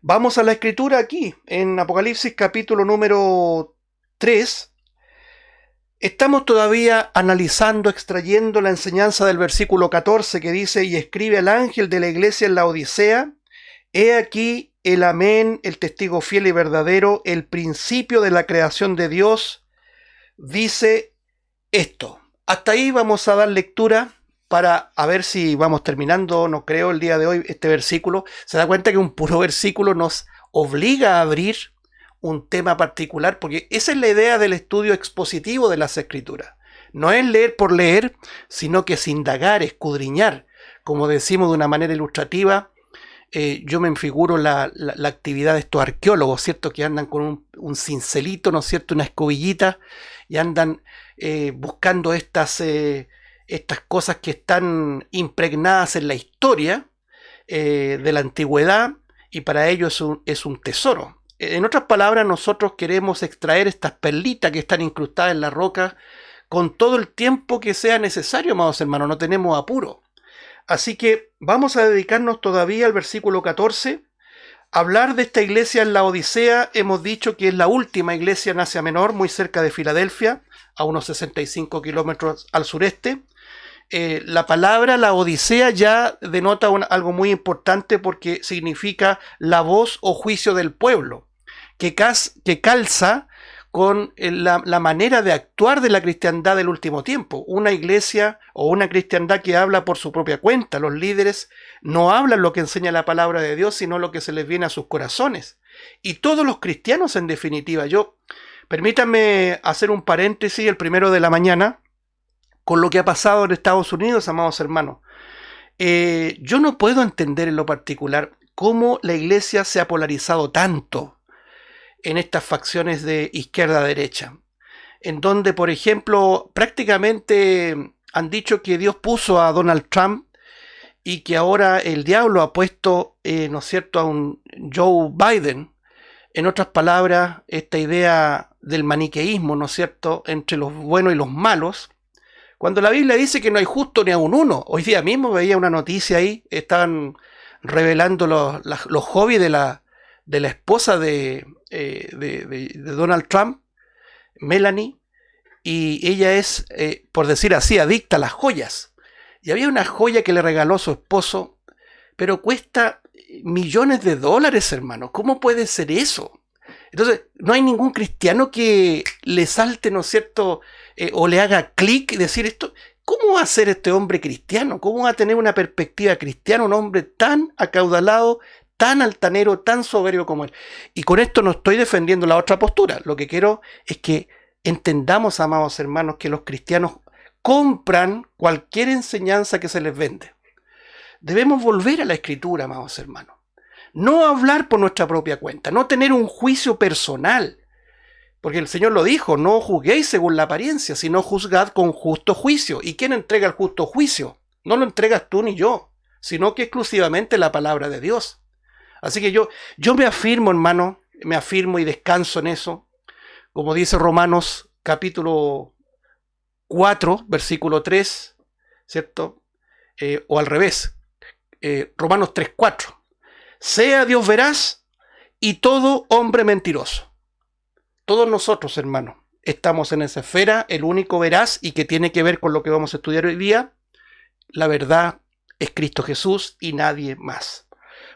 Vamos a la escritura aquí, en Apocalipsis capítulo número 3. Estamos todavía analizando, extrayendo la enseñanza del versículo 14 que dice: y escribe al ángel de la iglesia en la Odisea, he aquí el amén, el testigo fiel y verdadero, el principio de la creación de Dios, dice esto. Hasta ahí vamos a dar lectura para a ver si vamos terminando, no creo, el día de hoy este versículo. Se da cuenta que un puro versículo nos obliga a abrir un tema particular, porque esa es la idea del estudio expositivo de las escrituras. No es leer por leer, sino que es indagar, escudriñar. Como decimos de una manera ilustrativa, yo me figuro la actividad de estos arqueólogos, ¿cierto? Que andan con un cincelito, ¿no es cierto? Una escobillita, y andan buscando estas cosas que están impregnadas en la historia de la antigüedad, y para ellos es un tesoro. En otras palabras, nosotros queremos extraer estas perlitas que están incrustadas en la roca con todo el tiempo que sea necesario, amados hermanos, no tenemos apuro. Así que vamos a dedicarnos todavía al versículo 14, a hablar de esta iglesia en la Odisea. Hemos dicho que es la última iglesia en Asia Menor, muy cerca de Filadelfia, a unos 65 kilómetros al sureste. La palabra la Odisea ya denota algo muy importante, porque significa la voz o juicio del pueblo, que calza con la manera de actuar de la cristiandad del último tiempo. Una iglesia o una cristiandad que habla por su propia cuenta. Los líderes no hablan lo que enseña la palabra de Dios, sino lo que se les viene a sus corazones. Y todos los cristianos, en definitiva. Permítanme hacer un paréntesis, el primero de la mañana, con lo que ha pasado en Estados Unidos, amados hermanos. Yo no puedo entender en lo particular cómo la iglesia se ha polarizado tanto en estas facciones de izquierda a derecha, en donde, por ejemplo, prácticamente han dicho que Dios puso a Donald Trump y que ahora el diablo ha puesto, ¿no es cierto?, a un Joe Biden. En otras palabras, esta idea del maniqueísmo, ¿no es cierto?, entre los buenos y los malos, cuando la Biblia dice que no hay justo ni a un uno. Hoy día mismo veía una noticia ahí, estaban revelando los hobbies de la esposa de Donald Trump, Melanie, y ella es, por decir así, adicta a las joyas. Y había una joya que le regaló su esposo, pero cuesta millones de dólares, hermano. ¿Cómo puede ser eso? Entonces, no hay ningún cristiano que le salte, ¿no es cierto?, o le haga clic y decir esto. ¿Cómo va a ser este hombre cristiano? ¿Cómo va a tener una perspectiva cristiana un hombre tan acaudalado, tan altanero, tan soberbio como él? Y con esto no estoy defendiendo la otra postura. Lo que quiero es que entendamos, amados hermanos, que los cristianos compran cualquier enseñanza que se les vende. Debemos volver a la escritura, amados hermanos. No hablar por nuestra propia cuenta, no tener un juicio personal. Porque el Señor lo dijo: no juzguéis según la apariencia, sino juzgad con justo juicio. ¿Y quién entrega el justo juicio? No lo entregas tú ni yo, sino que exclusivamente la palabra de Dios. Así que yo me afirmo, hermano, me afirmo y descanso en eso. Como dice Romanos capítulo 4, versículo 3, ¿cierto? O al revés, Romanos 3, 4. Sea Dios veraz y todo hombre mentiroso. Todos nosotros, hermanos, estamos en esa esfera. El único veraz, y que tiene que ver con lo que vamos a estudiar hoy día, la verdad es Cristo Jesús y nadie más.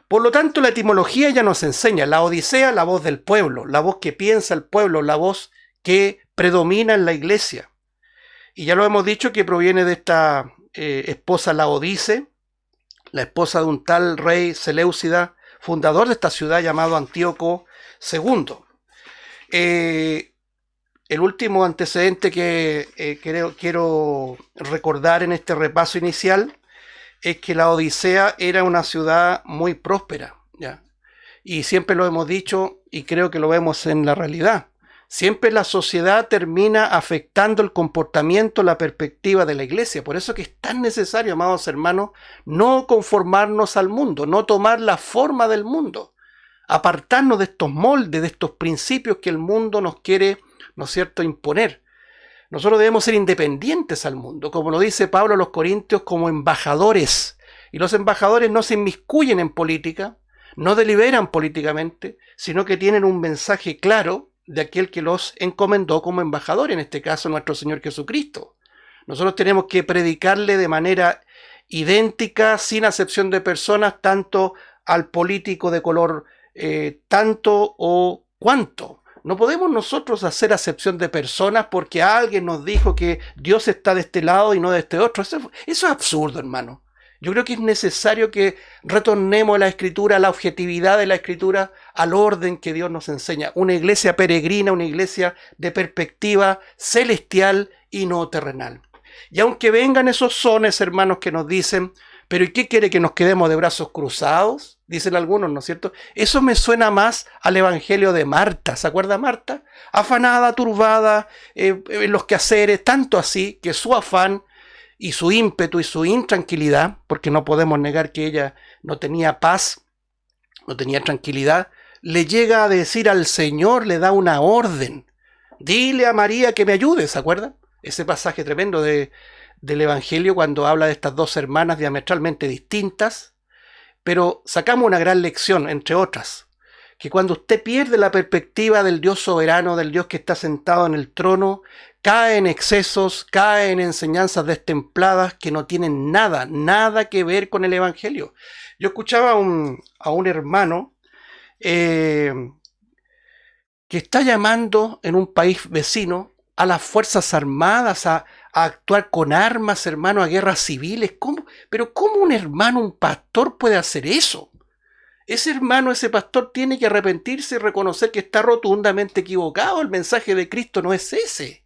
Por lo tanto, la etimología ya nos enseña: la Odisea, la voz del pueblo, la voz que piensa el pueblo, la voz que predomina en la iglesia. Y ya lo hemos dicho que proviene de esta esposa Laodice, la esposa de un tal rey Seleucida, fundador de esta ciudad, llamado Antíoco II. El último antecedente que quiero recordar en este repaso inicial es que la Odisea era una ciudad muy próspera, ¿ya? Y siempre lo hemos dicho, y creo que lo vemos en la realidad. Siempre la sociedad termina afectando el comportamiento, la perspectiva de la iglesia. Por eso que es tan necesario, amados hermanos, no conformarnos al mundo, no tomar la forma del mundo, apartarnos de estos moldes, de estos principios que el mundo nos quiere, ¿no es cierto?, imponer. Nosotros debemos ser independientes al mundo, como lo dice Pablo a los Corintios, como embajadores. Y los embajadores no se inmiscuyen en política, no deliberan políticamente, sino que tienen un mensaje claro de aquel que los encomendó como embajador, en este caso nuestro Señor Jesucristo. Nosotros tenemos que predicarle de manera idéntica, sin acepción de personas, tanto al político de color tanto o cuanto. No podemos nosotros hacer acepción de personas porque alguien nos dijo que Dios está de este lado y no de este otro. Eso es absurdo, hermano. Yo creo que es necesario que retornemos a la Escritura, a la objetividad de la Escritura, al orden que Dios nos enseña. Una iglesia peregrina, una iglesia de perspectiva celestial y no terrenal. Y aunque vengan esos sones, hermanos, que nos dicen, pero ¿y qué quiere, que nos quedemos de brazos cruzados? Dicen algunos, ¿no es cierto? Eso me suena más al evangelio de Marta. ¿Se acuerda Marta? Afanada, turbada, en los quehaceres, tanto así que su afán y su ímpetu y su intranquilidad, porque no podemos negar que ella no tenía paz, no tenía tranquilidad, le llega a decir al Señor, le da una orden. Dile a María que me ayude, ¿se acuerdan? Ese pasaje tremendo del Evangelio cuando habla de estas dos hermanas diametralmente distintas, pero sacamos una gran lección, entre otras, que cuando usted pierde la perspectiva del Dios soberano, del Dios que está sentado en el trono, cae en excesos, cae en enseñanzas destempladas que no tienen nada que ver con el Evangelio. Yo escuchaba a un hermano que está llamando en un país vecino a las Fuerzas Armadas a actuar con armas, hermano, a guerras civiles. ¿Cómo? Pero ¿cómo un hermano, un pastor puede hacer eso? Ese hermano, ese pastor tiene que arrepentirse y reconocer que está rotundamente equivocado. El mensaje de Cristo no es ese.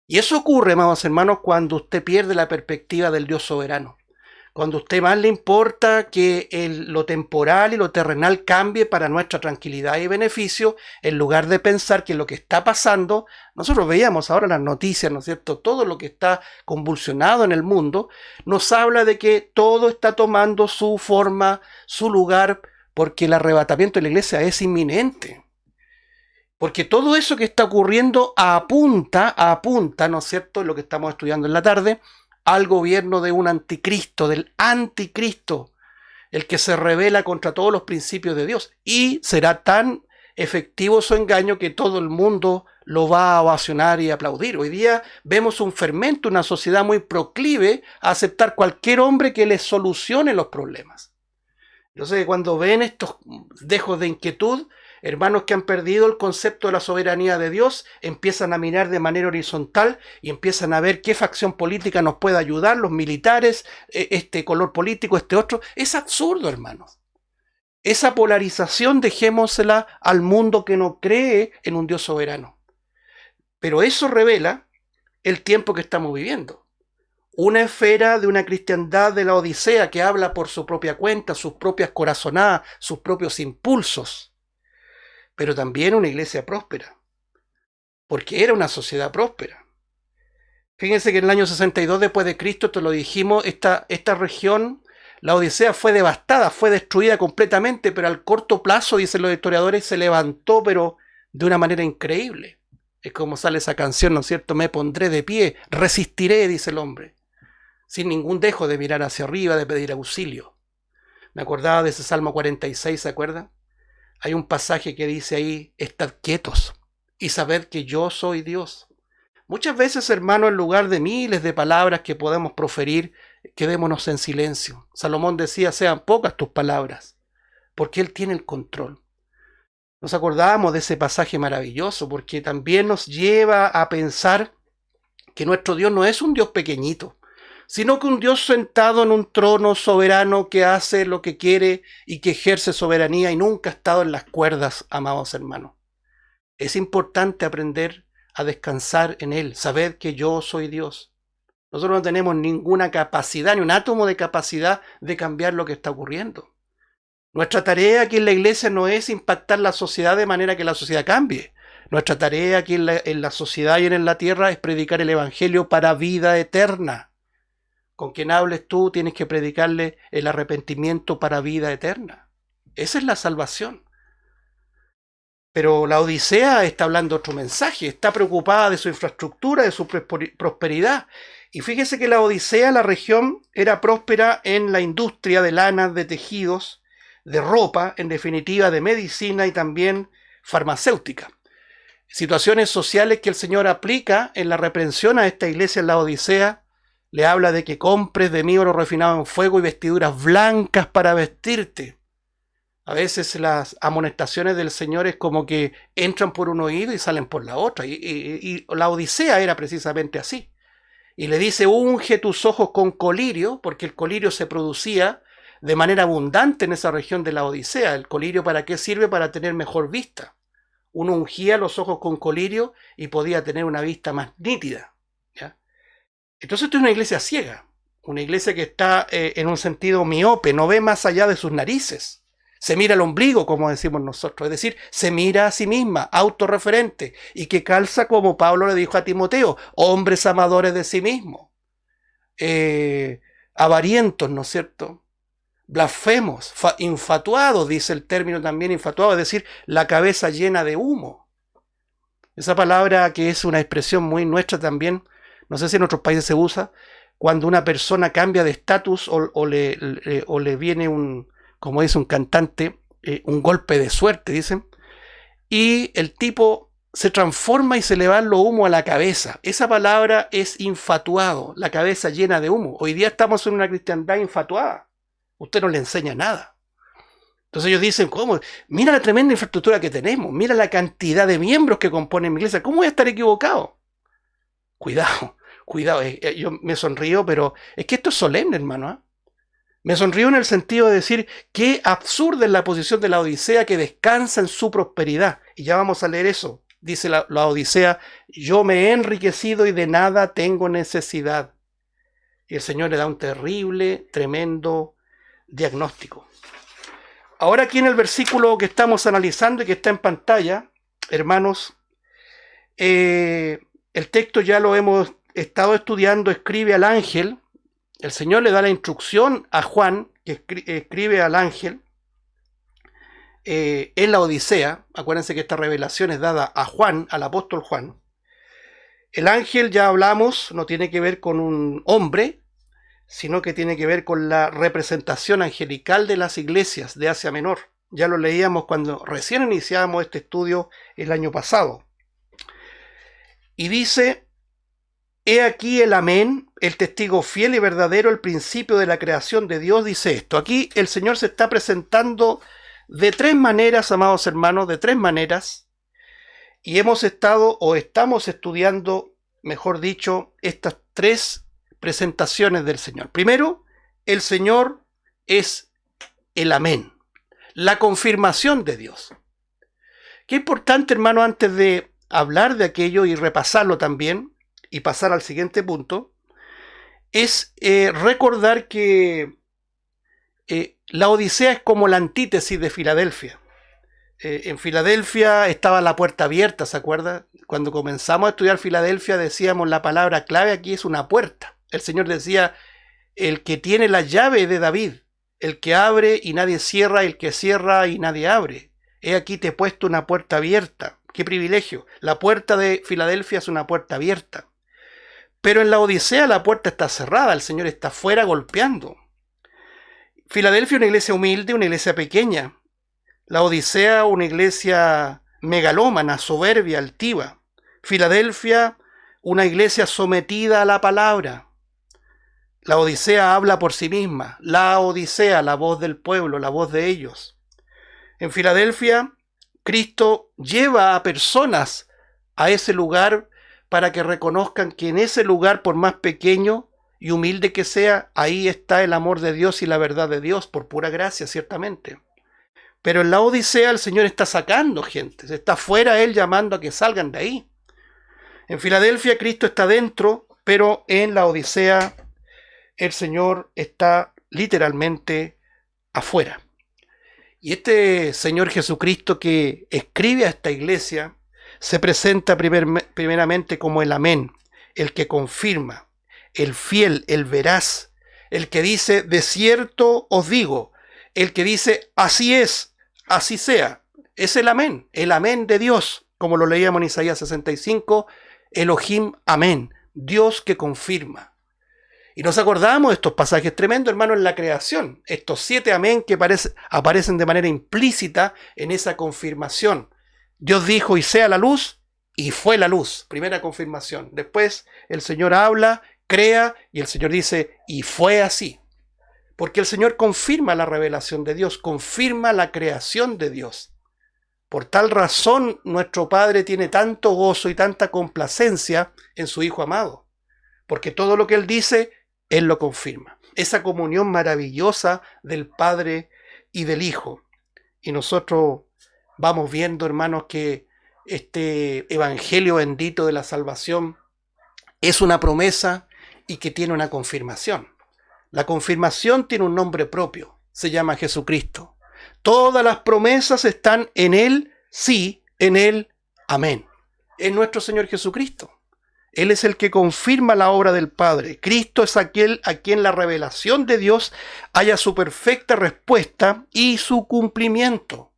Y eso ocurre, amados hermanos, cuando usted pierde la perspectiva del Dios soberano. Cuando a usted más le importa que lo temporal y lo terrenal cambie para nuestra tranquilidad y beneficio, en lugar de pensar que lo que está pasando, nosotros veíamos ahora las noticias, ¿no es cierto? Todo lo que está convulsionado en el mundo, nos habla de que todo está tomando su forma, su lugar, porque el arrebatamiento de la iglesia es inminente. Porque todo eso que está ocurriendo apunta, ¿no es cierto?, lo que estamos estudiando en la tarde, al gobierno de un anticristo, del anticristo, el que se rebela contra todos los principios de Dios. Y será tan efectivo su engaño que todo el mundo lo va a ovacionar y aplaudir. Hoy día vemos un fermento, una sociedad muy proclive a aceptar cualquier hombre que les solucione los problemas. Entonces, cuando ven estos dejos de inquietud, hermanos que han perdido el concepto de la soberanía de Dios, empiezan a mirar de manera horizontal y empiezan a ver qué facción política nos puede ayudar, los militares, este color político, este otro. Es absurdo, hermanos. Esa polarización dejémosela al mundo que no cree en un Dios soberano. Pero eso revela el tiempo que estamos viviendo. Una esfera de una cristiandad de la Odisea que habla por su propia cuenta, sus propias corazonadas, sus propios impulsos. Pero también una iglesia próspera, porque era una sociedad próspera. Fíjense que en el año 62 después de Cristo, esto lo dijimos, esta región, la Odisea, fue devastada, fue destruida completamente, pero al corto plazo, dicen los historiadores, se levantó, pero de una manera increíble. Es como sale esa canción, ¿no es cierto? Me pondré de pie, resistiré, dice el hombre, sin ningún dejo de mirar hacia arriba, de pedir auxilio. Me acordaba de ese Salmo 46, ¿se acuerdan? Hay un pasaje que dice ahí, estad quietos y sabed que yo soy Dios. Muchas veces, hermano, en lugar de miles de palabras que podemos proferir, quedémonos en silencio. Salomón decía, sean pocas tus palabras, porque Él tiene el control. Nos acordamos de ese pasaje maravilloso, porque también nos lleva a pensar que nuestro Dios no es un Dios pequeñito, sino que un Dios sentado en un trono soberano que hace lo que quiere y que ejerce soberanía y nunca ha estado en las cuerdas, amados hermanos. Es importante aprender a descansar en Él, saber que yo soy Dios. Nosotros no tenemos ninguna capacidad, ni un átomo de capacidad de cambiar lo que está ocurriendo. Nuestra tarea aquí en la iglesia no es impactar la sociedad de manera que la sociedad cambie. Nuestra tarea aquí en la sociedad y en la tierra es predicar el evangelio para vida eterna. Con quien hables tú tienes que predicarle el arrepentimiento para vida eterna. Esa es la salvación. Pero la Odisea está hablando otro mensaje, está preocupada de su infraestructura, de su prosperidad. Y fíjese que la Odisea, la región, era próspera en la industria de lanas, de tejidos, de ropa, en definitiva de medicina y también farmacéutica. Situaciones sociales que el Señor aplica en la reprensión a esta iglesia en la Odisea. Le habla de que compres de mí oro refinado en fuego y vestiduras blancas para vestirte. A veces las amonestaciones del Señor es como que entran por un oído y salen por la otra. Y la Odisea era precisamente así. Y le dice, unge tus ojos con colirio, porque el colirio se producía de manera abundante en esa región de la Odisea. ¿El colirio para qué sirve? Para tener mejor vista. Uno ungía los ojos con colirio y podía tener una vista más nítida, ¿ya? Entonces esto es una iglesia ciega, una iglesia que está en un sentido miope, no ve más allá de sus narices. Se mira el ombligo, como decimos nosotros, es decir, se mira a sí misma, autorreferente, y que calza como Pablo le dijo a Timoteo, hombres amadores de sí mismos, avarientos, ¿no es cierto? Blasfemos, infatuados, dice el término también infatuado, es decir, la cabeza llena de humo. Esa palabra que es una expresión muy nuestra también, no sé si en otros países se usa, cuando una persona cambia de estatus o le viene un, como dice un cantante, un golpe de suerte, dicen, y el tipo se transforma y se le va lo humo a la cabeza. Esa palabra es infatuado, la cabeza llena de humo. Hoy día estamos en una cristiandad infatuada. Usted no le enseña nada. Entonces ellos dicen, ¿cómo? Mira la tremenda infraestructura que tenemos, mira la cantidad de miembros que componen mi iglesia, ¿cómo voy a estar equivocado? Cuidado, cuidado, yo me sonrío, pero es que esto es solemne, hermano, ¿eh? Me sonrío en el sentido de decir qué absurda es la posición de la Odisea que descansa en su prosperidad. Y ya vamos a leer eso. Dice la Odisea, yo me he enriquecido y de nada tengo necesidad. Y el Señor le da un terrible, tremendo diagnóstico. Ahora aquí en el versículo que estamos analizando y que está en pantalla, hermanos, el texto ya lo hemos estado estudiando, escribe al ángel, el Señor le da la instrucción a Juan, que escribe al ángel, en la Odisea. Acuérdense que esta revelación es dada a Juan, al apóstol Juan. El ángel, ya hablamos, no tiene que ver con un hombre, sino que tiene que ver con la representación angelical de las iglesias de Asia Menor. Ya lo leíamos cuando recién iniciábamos este estudio el año pasado. Y dice, he aquí el amén, el testigo fiel y verdadero, el principio de la creación de Dios, dice esto. Aquí el Señor se está presentando de tres maneras, amados hermanos, de tres maneras. Y hemos estado, o estamos estudiando, mejor dicho, estas tres presentaciones del Señor. Primero, el Señor es el amén, la confirmación de Dios. Qué importante, hermano, antes de hablar de aquello y repasarlo también y pasar al siguiente punto, es recordar que la Odisea es como la antítesis de Filadelfia. En Filadelfia estaba la puerta abierta, ¿se acuerda? Cuando comenzamos a estudiar Filadelfia decíamos la palabra clave aquí es una puerta. El Señor decía, el que tiene la llave de David, el que abre y nadie cierra, el que cierra y nadie abre. He aquí te he puesto una puerta abierta. ¡Qué privilegio! La puerta de Filadelfia es una puerta abierta. Pero en la Odisea la puerta está cerrada, el Señor está afuera golpeando. Filadelfia una iglesia humilde, una iglesia pequeña. La Odisea una iglesia megalómana, soberbia, altiva. Filadelfia una iglesia sometida a la palabra. La Odisea habla por sí misma. La Odisea, la voz del pueblo, la voz de ellos. En Filadelfia, Cristo lleva a personas a ese lugar para que reconozcan que en ese lugar, por más pequeño y humilde que sea, ahí está el amor de Dios y la verdad de Dios, por pura gracia, ciertamente. Pero en la Odisea el Señor está sacando gente, está fuera Él llamando a que salgan de ahí. En Filadelfia Cristo está dentro, pero en la Odisea el Señor está literalmente afuera. Y este Señor Jesucristo que escribe a esta iglesia se presenta primeramente como el amén, el que confirma, el fiel, el veraz, el que dice, de cierto os digo, el que dice, así es, así sea. Es el amén de Dios, como lo leíamos en Isaías 65, Elohim amén, Dios que confirma. Y nos acordamos de estos pasajes tremendos, hermano, en la creación. Estos 7 amén que aparecen de manera implícita en esa confirmación. Dios dijo, y sea la luz, y fue la luz. Primera confirmación. Después el Señor habla, crea, y el Señor dice, y fue así. Porque el Señor confirma la revelación de Dios, confirma la creación de Dios. Por tal razón, nuestro Padre tiene tanto gozo y tanta complacencia en su Hijo amado. Porque todo lo que Él dice, Él lo confirma. Esa comunión maravillosa del Padre y del Hijo. Y nosotros vamos viendo, hermanos, que este evangelio bendito de la salvación es una promesa y que tiene una confirmación. La confirmación tiene un nombre propio, se llama Jesucristo. Todas las promesas están en Él, sí, en Él, amén. En nuestro Señor Jesucristo. Él es el que confirma la obra del Padre. Cristo es aquel a quien la revelación de Dios haya su perfecta respuesta y su cumplimiento.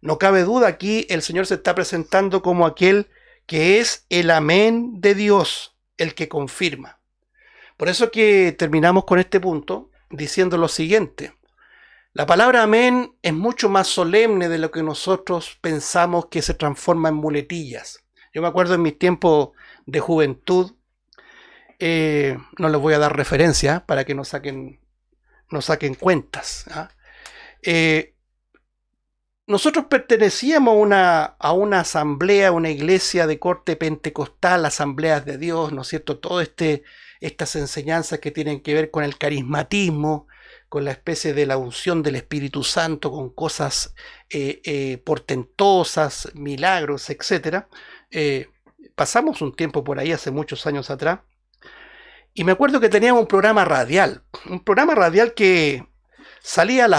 No cabe duda, aquí el Señor se está presentando como aquel que es el amén de Dios, el que confirma. Por eso que terminamos con este punto diciendo lo siguiente. La palabra amén es mucho más solemne de lo que nosotros pensamos, que se transforma en muletillas. Yo me acuerdo en mis tiempos de juventud, no les voy a dar referencia para que no saquen cuentas. Nosotros pertenecíamos a una asamblea, una iglesia de corte pentecostal, asambleas de Dios, ¿no es cierto? Todas estas enseñanzas que tienen que ver con el carismatismo, con la especie de la unción del Espíritu Santo, con cosas portentosas, milagros, etc. Pasamos un tiempo por ahí hace muchos años atrás, y me acuerdo que teníamos un programa radial que salía a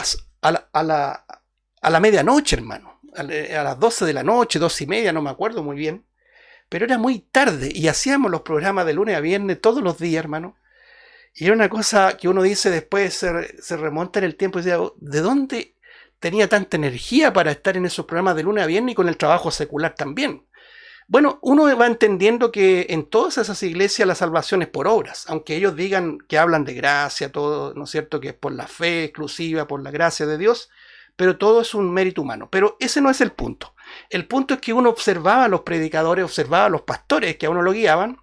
la medianoche, hermano, a las 12 de la noche, 12:30, no me acuerdo muy bien, pero era muy tarde y hacíamos los programas de lunes a viernes todos los días, hermano, y era una cosa que uno dice después, se remonta en el tiempo y dice, ¿de dónde tenía tanta energía para estar en esos programas de lunes a viernes y con el trabajo secular también? Bueno, uno va entendiendo que en todas esas iglesias la salvación es por obras, aunque ellos digan que hablan de gracia, todo, ¿no es cierto?, que es por la fe exclusiva, por la gracia de Dios, pero todo es un mérito humano. Pero ese no es el punto. El punto es que uno observaba a los predicadores, observaba a los pastores que a uno lo guiaban,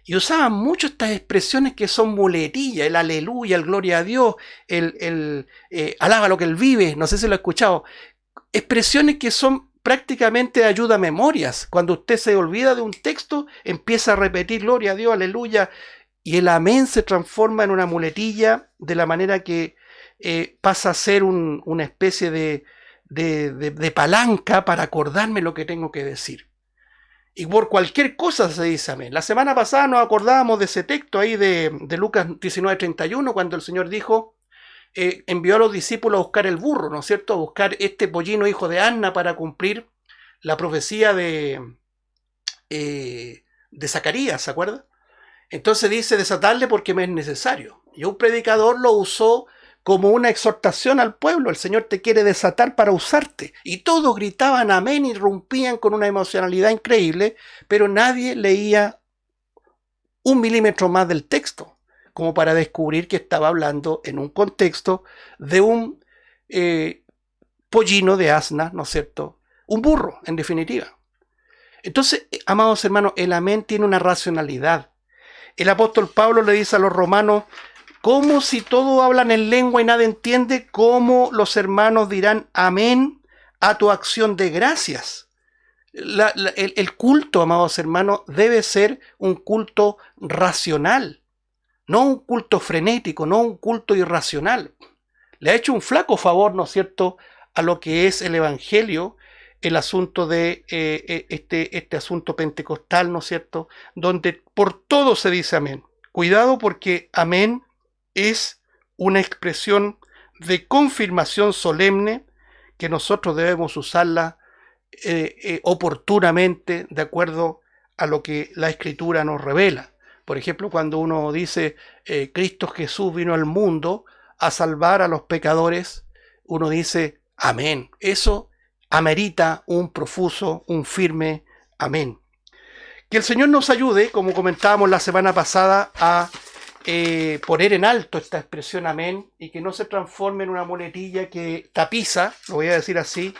y usaban mucho estas expresiones que son muletillas, el aleluya, el gloria a Dios, el alaba lo que Él vive, no sé si lo he escuchado. Expresiones que son prácticamente de ayuda a memorias. Cuando usted se olvida de un texto, empieza a repetir gloria a Dios, aleluya, y el amén se transforma en una muletilla, de la manera que pasa a ser una especie de palanca para acordarme lo que tengo que decir. Y por cualquier cosa se dice amén. La semana pasada nos acordábamos de ese texto ahí de Lucas 19:31, cuando el Señor dijo, envió a los discípulos a buscar el burro, ¿no es cierto? A buscar este pollino hijo de Anna para cumplir la profecía de Zacarías, ¿se acuerda? Entonces dice, desatarle porque me es necesario. Y un predicador lo usó como una exhortación al pueblo. El Señor te quiere desatar para usarte. Y todos gritaban amén, irrumpían con una emocionalidad increíble, pero nadie leía 1 milímetro más del texto, como para descubrir que estaba hablando en un contexto de un pollino de asna, ¿no es cierto? Un burro, en definitiva. Entonces, amados hermanos, el amén tiene una racionalidad. El apóstol Pablo le dice a los romanos, ¿cómo si todos hablan en lengua y nadie entiende? ¿Cómo los hermanos dirán amén a tu acción de gracias? El culto, amados hermanos, debe ser un culto racional, no un culto frenético, no un culto irracional. Le ha hecho un flaco favor, ¿no es cierto?, a lo que es el evangelio, el asunto de este asunto pentecostal, ¿no es cierto?, donde por todo se dice amén. Cuidado, porque amén es una expresión de confirmación solemne que nosotros debemos usarla oportunamente, de acuerdo a lo que la Escritura nos revela. Por ejemplo, cuando uno dice Cristo Jesús vino al mundo a salvar a los pecadores, uno dice amén. Eso amerita un profuso, un firme amén. Que el Señor nos ayude, como comentábamos la semana pasada, a poner en alto esta expresión amén y que no se transforme en una muletilla que tapiza, lo voy a decir así,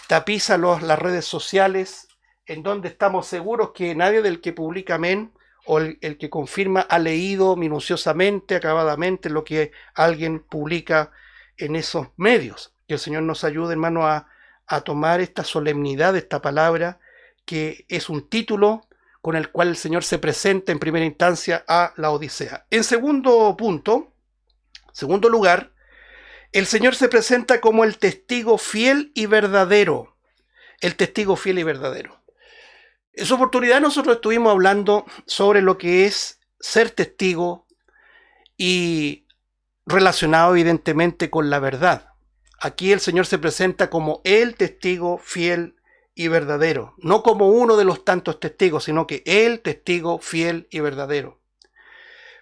tapiza las redes sociales, en donde estamos seguros que nadie del que publica amén o el que confirma ha leído minuciosamente, acabadamente lo que alguien publica en esos medios. Que el Señor nos ayude, hermano, a tomar esta solemnidad de esta palabra, que es un título con el cual el Señor se presenta en primera instancia a la Odisea. En segundo lugar, el Señor se presenta como el testigo fiel y verdadero. El testigo fiel y verdadero. En su oportunidad nosotros estuvimos hablando sobre lo que es ser testigo y relacionado evidentemente con la verdad. Aquí el Señor se presenta como el testigo fiel y verdadero, no como uno de los tantos testigos, sino que el testigo fiel y verdadero.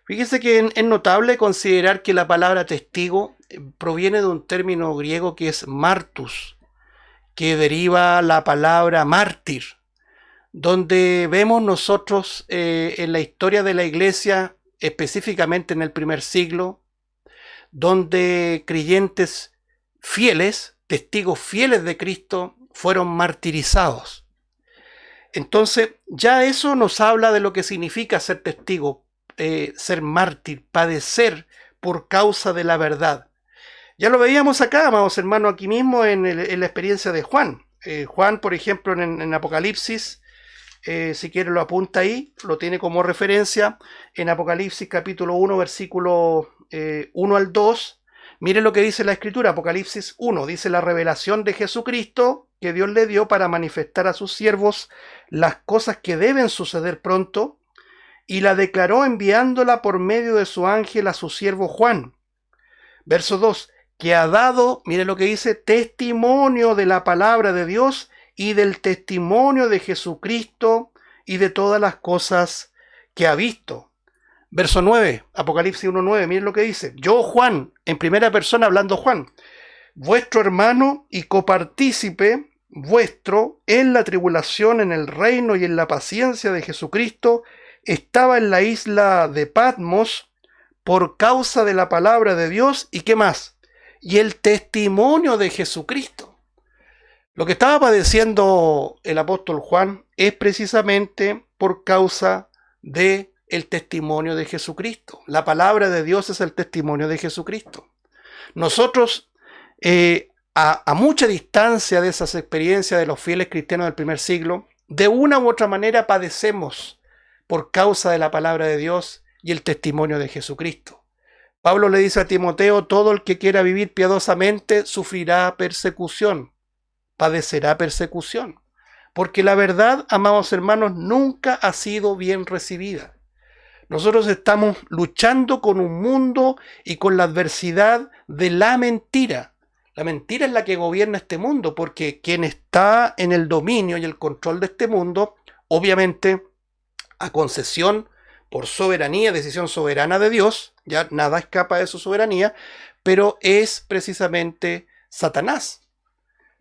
Fíjese que es notable considerar que la palabra testigo proviene de un término griego que es martus, que deriva la palabra mártir, donde vemos nosotros en la historia de la iglesia, específicamente en el primer siglo, donde creyentes fieles, testigos fieles de Cristo, fueron martirizados. Entonces, ya eso nos habla de lo que significa ser testigo, ser mártir, padecer por causa de la verdad. Ya lo veíamos acá, amados hermanos, aquí mismo en la experiencia de Juan. Juan, por ejemplo, en Apocalipsis, si quiere lo apunta ahí, lo tiene como referencia, en Apocalipsis capítulo 1, versículo 1 al 2, mire lo que dice la Escritura, Apocalipsis 1, dice la revelación de Jesucristo que Dios le dio para manifestar a sus siervos las cosas que deben suceder pronto, y la declaró enviándola por medio de su ángel a su siervo Juan. Verso 2, que ha dado, mire lo que dice, testimonio de la palabra de Dios y del testimonio de Jesucristo y de todas las cosas que ha visto. Verso 9, Apocalipsis 1:9, miren lo que dice. Yo, Juan, en primera persona hablando Juan, vuestro hermano y copartícipe vuestro en la tribulación, en el reino y en la paciencia de Jesucristo, estaba en la isla de Patmos por causa de la palabra de Dios y ¿qué más? Y el testimonio de Jesucristo. Lo que estaba padeciendo el apóstol Juan es precisamente por causa de el testimonio de Jesucristo. La palabra de Dios es el testimonio de Jesucristo. Nosotros, a mucha distancia de esas experiencias de los fieles cristianos del primer siglo, de una u otra manera padecemos por causa de la palabra de Dios y el testimonio de Jesucristo. Pablo le dice a Timoteo, todo el que quiera vivir piadosamente sufrirá persecución, padecerá persecución, porque la verdad, amados hermanos, nunca ha sido bien recibida. Nosotros estamos luchando con un mundo y con la adversidad de la mentira. La mentira es la que gobierna este mundo, porque quien está en el dominio y el control de este mundo, obviamente a concesión por soberanía, decisión soberana de Dios, ya nada escapa de su soberanía, pero es precisamente Satanás.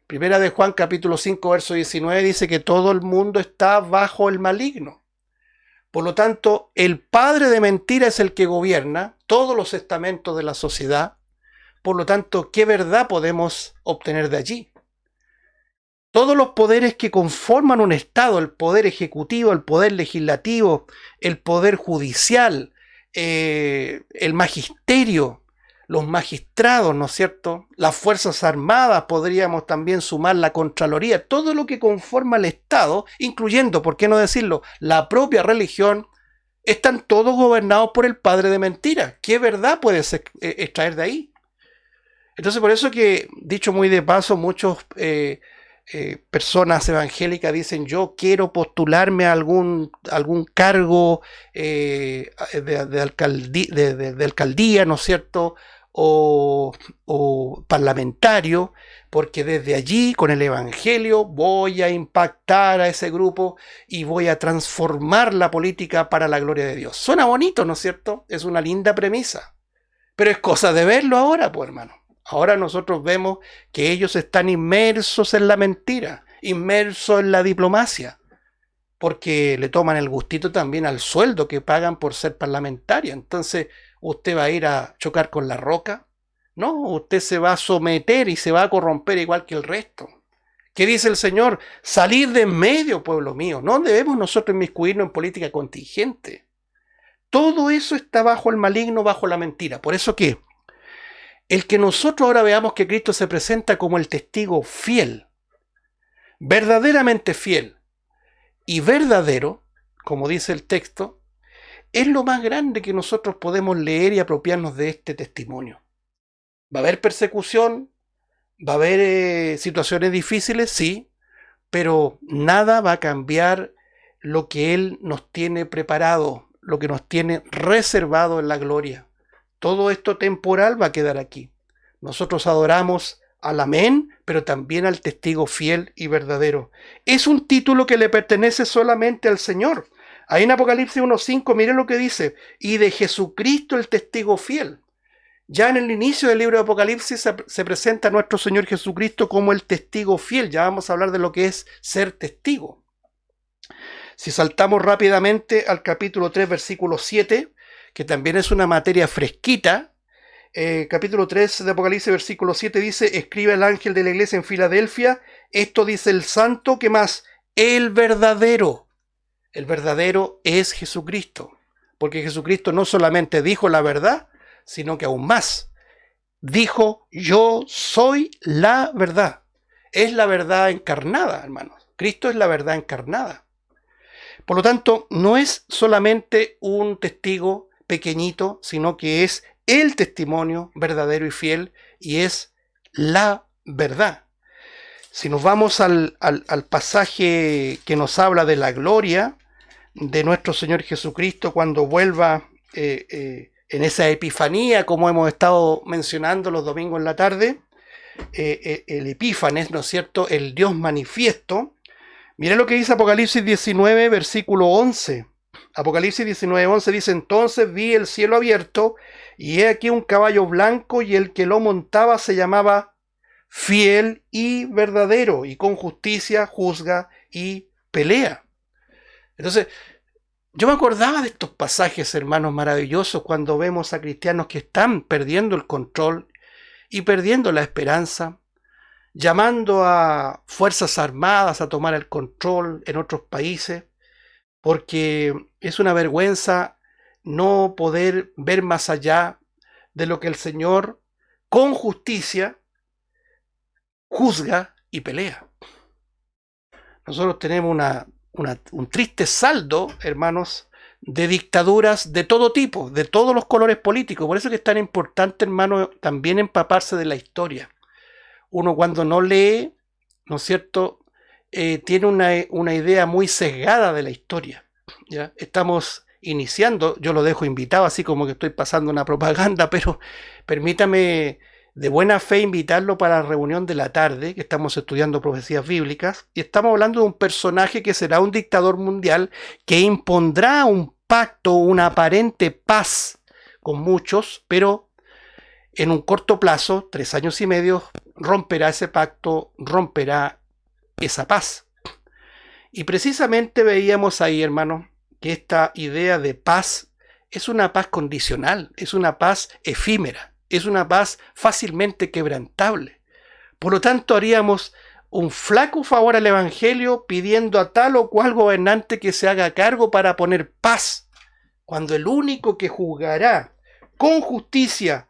Primera de Juan capítulo 5 verso 19 dice que todo el mundo está bajo el maligno. Por lo tanto, el padre de mentira es el que gobierna todos los estamentos de la sociedad. Por lo tanto, ¿qué verdad podemos obtener de allí? Todos los poderes que conforman un Estado, el poder ejecutivo, el poder legislativo, el poder judicial, el magisterio, los magistrados, ¿no es cierto? Las Fuerzas Armadas, podríamos también sumar la Contraloría, todo lo que conforma el Estado, incluyendo, ¿por qué no decirlo?, la propia religión, están todos gobernados por el padre de mentira. ¿Qué verdad puedes extraer de ahí? Entonces, por eso que, dicho muy de paso, muchos personas evangélicas dicen, yo quiero postularme a algún cargo de alcaldía, ¿no es cierto?, o parlamentario, porque desde allí, con el evangelio, voy a impactar a ese grupo y voy a transformar la política para la gloria de Dios. Suena bonito, ¿no es cierto? Es una linda premisa, pero es cosa de verlo ahora, pues, hermano. Ahora nosotros vemos que ellos están inmersos en la mentira, inmersos en la diplomacia, porque le toman el gustito también al sueldo que pagan por ser parlamentario. Entonces, usted va a ir a chocar con la roca. No, usted se va a someter y se va a corromper igual que el resto. ¿Qué dice el Señor? Salir de en medio, pueblo mío. No debemos nosotros inmiscuirnos en política contingente. Todo eso está bajo el maligno, bajo la mentira. Por eso que el que nosotros ahora veamos que Cristo se presenta como el testigo fiel, verdaderamente fiel y verdadero, como dice el texto, es lo más grande que nosotros podemos leer y apropiarnos de este testimonio. ¿Va a haber persecución? ¿Va a haber situaciones difíciles? Sí, pero nada va a cambiar lo que Él nos tiene preparado, lo que nos tiene reservado en la gloria. Todo esto temporal va a quedar aquí. Nosotros adoramos al Amén, pero también al testigo fiel y verdadero. Es un título que le pertenece solamente al Señor. Ahí en Apocalipsis 1.5, mire lo que dice, y de Jesucristo el testigo fiel. Ya en el inicio del libro de Apocalipsis se presenta a nuestro Señor Jesucristo como el testigo fiel. Ya vamos a hablar de lo que es ser testigo. Si saltamos rápidamente al capítulo 3, versículo 7, que también es una materia fresquita, capítulo 3 de Apocalipsis, versículo 7 dice, escribe el ángel de la iglesia en Filadelfia, esto dice el santo, ¿qué más? El verdadero. El verdadero es Jesucristo, porque Jesucristo no solamente dijo la verdad, sino que aún más, dijo, yo soy la verdad. Es la verdad encarnada, hermanos. Cristo es la verdad encarnada. Por lo tanto, no es solamente un testigo pequeñito, sino que es el testimonio verdadero y fiel, y es la verdad. Si nos vamos al pasaje que nos habla de la gloria de nuestro Señor Jesucristo cuando vuelva en esa epifanía, como hemos estado mencionando los domingos en la tarde, el Epífanes, ¿no es cierto?, el Dios manifiesto. Mira lo que dice Apocalipsis 19, versículo 11. Apocalipsis 19, 11 dice, entonces vi el cielo abierto, y he aquí un caballo blanco, y el que lo montaba se llamaba Fiel y Verdadero, y con justicia juzga y pelea. Entonces, yo me acordaba de estos pasajes, hermanos, maravillosos, cuando vemos a cristianos que están perdiendo el control y perdiendo la esperanza, llamando a fuerzas armadas a tomar el control en otros países, porque es una vergüenza no poder ver más allá de lo que el Señor con justicia juzga y pelea. Nosotros tenemos un triste saldo, hermanos, de dictaduras de todo tipo, de todos los colores políticos. Por eso es que es tan importante, hermano, también empaparse de la historia. Uno cuando no lee, ¿no es cierto?, tiene una idea muy sesgada de la historia. ¿Ya? Estamos iniciando, yo lo dejo invitado, así como que estoy pasando una propaganda, pero permítame de buena fe invitarlo para la reunión de la tarde, que estamos estudiando profecías bíblicas, y estamos hablando de un personaje que será un dictador mundial que impondrá un pacto, una aparente paz con muchos, pero en un corto plazo, 3 años y medio, romperá ese pacto, romperá esa paz. Y precisamente veíamos ahí, hermano, que esta idea de paz es una paz condicional, es una paz efímera, es una paz fácilmente quebrantable. Por lo tanto, haríamos un flaco favor al Evangelio pidiendo a tal o cual gobernante que se haga cargo para poner paz, cuando el único que juzgará con justicia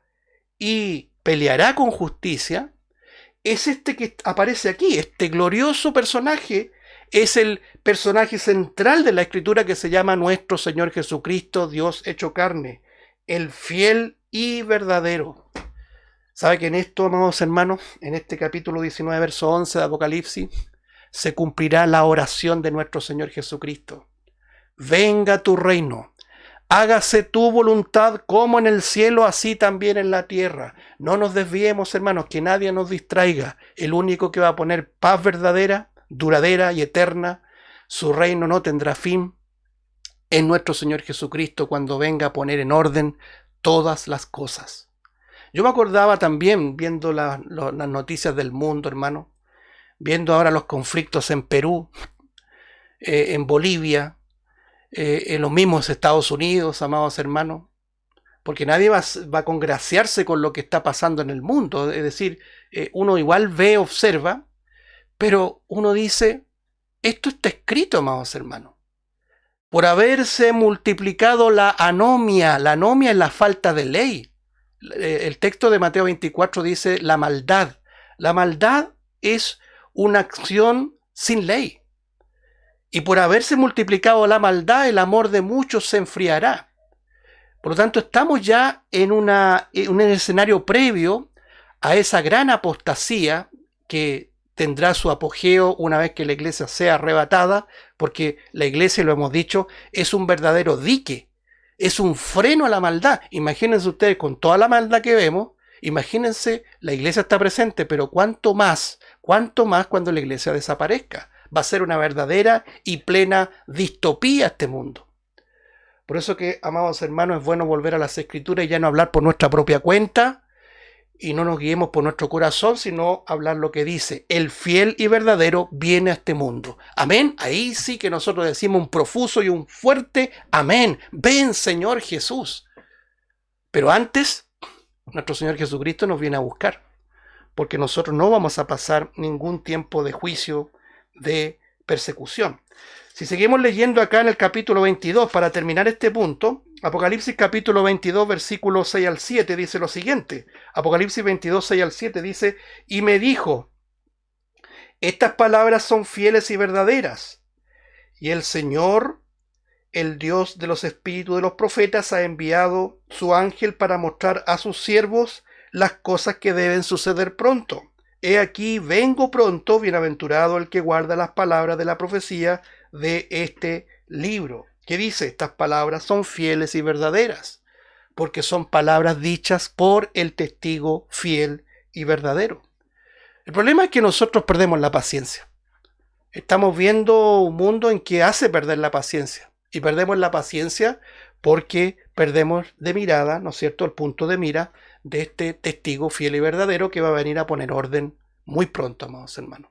y peleará con justicia es este que aparece aquí, este glorioso personaje. Es el personaje central de la Escritura que se llama nuestro Señor Jesucristo, Dios hecho carne, el fiel y verdadero. ¿Sabe que en esto, amados hermanos, en este capítulo 19, verso 11 de Apocalipsis, se cumplirá la oración de nuestro Señor Jesucristo? Venga tu reino, hágase tu voluntad como en el cielo, así también en la tierra. No nos desviemos, hermanos, que nadie nos distraiga. El único que va a poner paz verdadera, duradera y eterna, su reino no tendrá fin, es nuestro Señor Jesucristo cuando venga a poner en orden todas las cosas. Yo me acordaba también, viendo las noticias del mundo, hermano, viendo ahora los conflictos en Perú, en Bolivia, en los mismos Estados Unidos, amados hermanos, porque nadie va a congraciarse con lo que está pasando en el mundo. Es decir, uno igual ve, observa, pero uno dice, esto está escrito, amados hermanos. Por haberse multiplicado la anomia es la falta de ley. El texto de Mateo 24 dice la maldad. La maldad es una acción sin ley. Y por haberse multiplicado la maldad, el amor de muchos se enfriará. Por lo tanto, estamos ya en un escenario previo a esa gran apostasía que tendrá su apogeo una vez que la iglesia sea arrebatada, porque la iglesia, lo hemos dicho, es un verdadero dique, es un freno a la maldad. Imagínense ustedes, con toda la maldad que vemos, imagínense, la iglesia está presente, pero cuánto más cuando la iglesia desaparezca. Va a ser una verdadera y plena distopía este mundo. Por eso que, amados hermanos, es bueno volver a las Escrituras y ya no hablar por nuestra propia cuenta, y no nos guiemos por nuestro corazón, sino hablar lo que dice. El fiel y verdadero viene a este mundo. Amén. Ahí sí que nosotros decimos un profuso y un fuerte amén. Ven, Señor Jesús. Pero antes, nuestro Señor Jesucristo nos viene a buscar, porque nosotros no vamos a pasar ningún tiempo de juicio, de persecución. Si seguimos leyendo acá en el capítulo 22, para terminar este punto, Apocalipsis capítulo 22, versículos 6 al 7, dice lo siguiente. Apocalipsis 22, 6 al 7 dice, y me dijo, estas palabras son fieles y verdaderas, y el Señor, el Dios de los espíritus de los profetas, ha enviado su ángel para mostrar a sus siervos las cosas que deben suceder pronto. He aquí, vengo pronto, bienaventurado el que guarda las palabras de la profecía de este libro. ¿Qué dice? Estas palabras son fieles y verdaderas, porque son palabras dichas por el testigo fiel y verdadero. El problema es que nosotros perdemos la paciencia. Estamos viendo un mundo en que hace perder la paciencia, y perdemos la paciencia porque perdemos de mirada, ¿no es cierto?, el punto de mira de este testigo fiel y verdadero que va a venir a poner orden muy pronto, amados hermanos.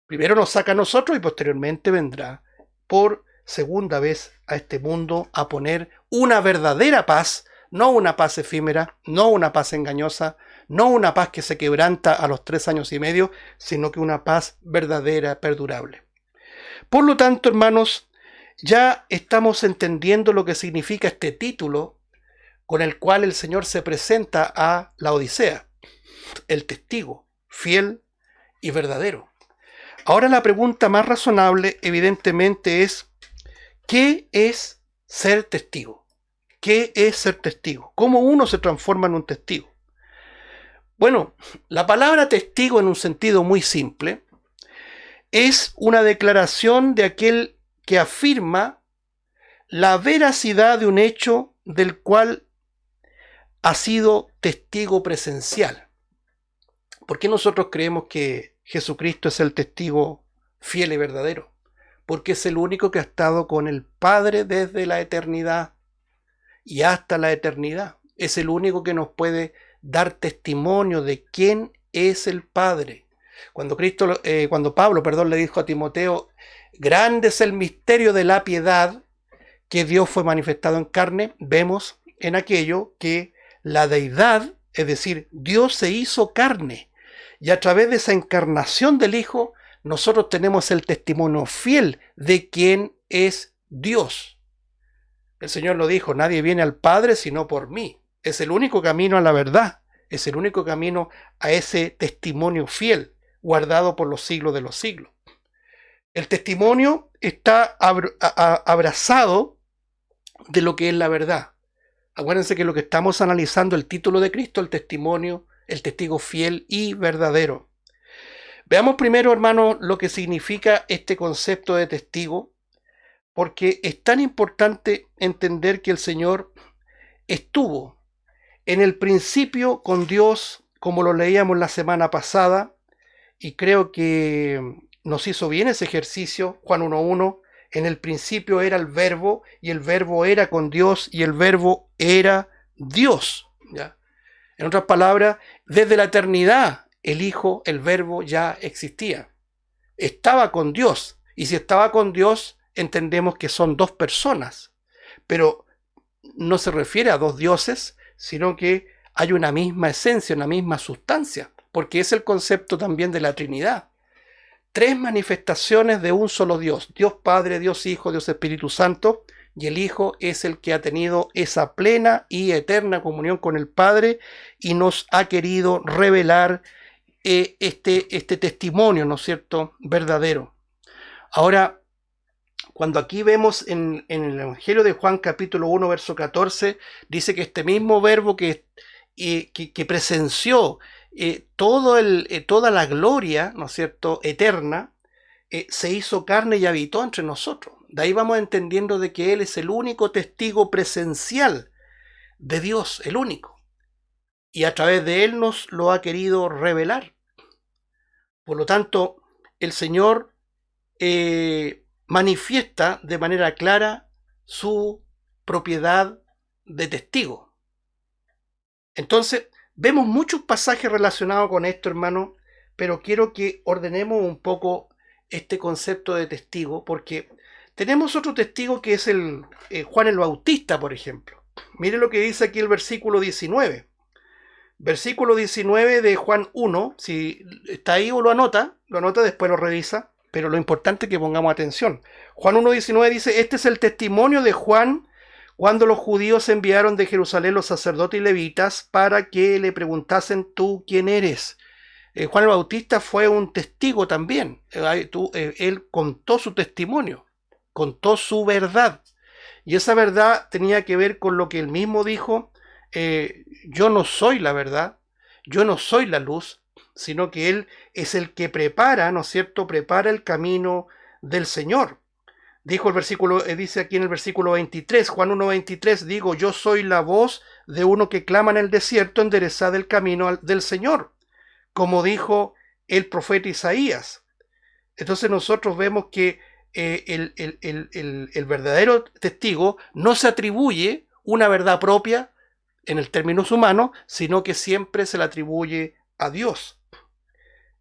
Primero nos saca a nosotros y posteriormente vendrá por segunda vez a este mundo a poner una verdadera paz, no una paz efímera, no una paz engañosa, no una paz que se quebranta a los 3 años y medio, sino que una paz verdadera, perdurable. Por lo tanto, hermanos, ya estamos entendiendo lo que significa este título con el cual el Señor se presenta a la Odisea, el testigo fiel y verdadero. Ahora la pregunta más razonable, evidentemente, es ¿qué es ser testigo? ¿Qué es ser testigo? ¿Cómo uno se transforma en un testigo? Bueno, la palabra testigo, en un sentido muy simple, es una declaración de aquel que afirma la veracidad de un hecho del cual ha sido testigo presencial. ¿Por qué nosotros creemos que Jesucristo es el testigo fiel y verdadero? Porque es el único que ha estado con el Padre desde la eternidad y hasta la eternidad. Es el único que nos puede dar testimonio de quién es el Padre. Cuando Pablo le dijo a Timoteo, grande es el misterio de la piedad, que Dios fue manifestado en carne, vemos en aquello que la deidad, es decir, Dios se hizo carne, y a través de esa encarnación del Hijo, nosotros tenemos el testimonio fiel de quién es Dios. El Señor lo dijo, nadie viene al Padre sino por mí. Es el único camino a la verdad, es el único camino a ese testimonio fiel, guardado por los siglos de los siglos. El testimonio está abrazado de lo que es la verdad. Acuérdense que lo que estamos analizando, el título de Cristo, el testimonio, el testigo fiel y verdadero. Veamos primero, hermano, lo que significa este concepto de testigo, porque es tan importante entender que el Señor estuvo en el principio con Dios, como lo leíamos la semana pasada, y creo que nos hizo bien ese ejercicio, Juan 1:1, en el principio era el verbo, y el verbo era con Dios, y el verbo era Dios. ¿Ya? En otras palabras, desde la eternidad, el Hijo, el verbo, ya existía. Estaba con Dios, y si estaba con Dios, entendemos que son dos personas. Pero no se refiere a dos dioses, sino que hay una misma esencia, una misma sustancia, porque es el concepto también de la Trinidad. Tres manifestaciones de un solo Dios: Dios Padre, Dios Hijo, Dios Espíritu Santo, y el Hijo es el que ha tenido esa plena y eterna comunión con el Padre y nos ha querido revelar este testimonio, ¿no es cierto?, verdadero. Ahora, cuando aquí vemos en el Evangelio de Juan capítulo 1 verso 14, dice que este mismo verbo que presenció toda la gloria, ¿no es cierto?, eterna, se hizo carne y habitó entre nosotros. De ahí vamos entendiendo de que Él es el único testigo presencial de Dios, el único. Y a través de Él nos lo ha querido revelar. Por lo tanto, el Señor manifiesta de manera clara su propiedad de testigo. Entonces, vemos muchos pasajes relacionados con esto, hermano, pero quiero que ordenemos un poco este concepto de testigo, porque tenemos otro testigo que es Juan el Bautista, por ejemplo. Mire lo que dice aquí el versículo 19. Versículo 19 de Juan 1, si está ahí o lo anota, después lo revisa, pero lo importante es que pongamos atención. Juan 1:19 dice: este es el testimonio de Juan cuando los judíos enviaron de Jerusalén los sacerdotes y levitas para que le preguntasen: ¿tú quién eres? Juan el Bautista fue un testigo también. Él contó su testimonio, contó su verdad. Y esa verdad tenía que ver con lo que él mismo dijo: yo no soy la verdad, yo no soy la luz, sino que Él es el que prepara, ¿no es cierto?, prepara el camino del Señor. Dijo el versículo, dice aquí en el versículo 23, Juan 1:23, digo, yo soy la voz de uno que clama en el desierto, enderezad el camino del Señor, como dijo el profeta Isaías. Entonces nosotros vemos que el verdadero testigo no se atribuye una verdad propia en el términos humanos, sino que siempre se le atribuye a Dios.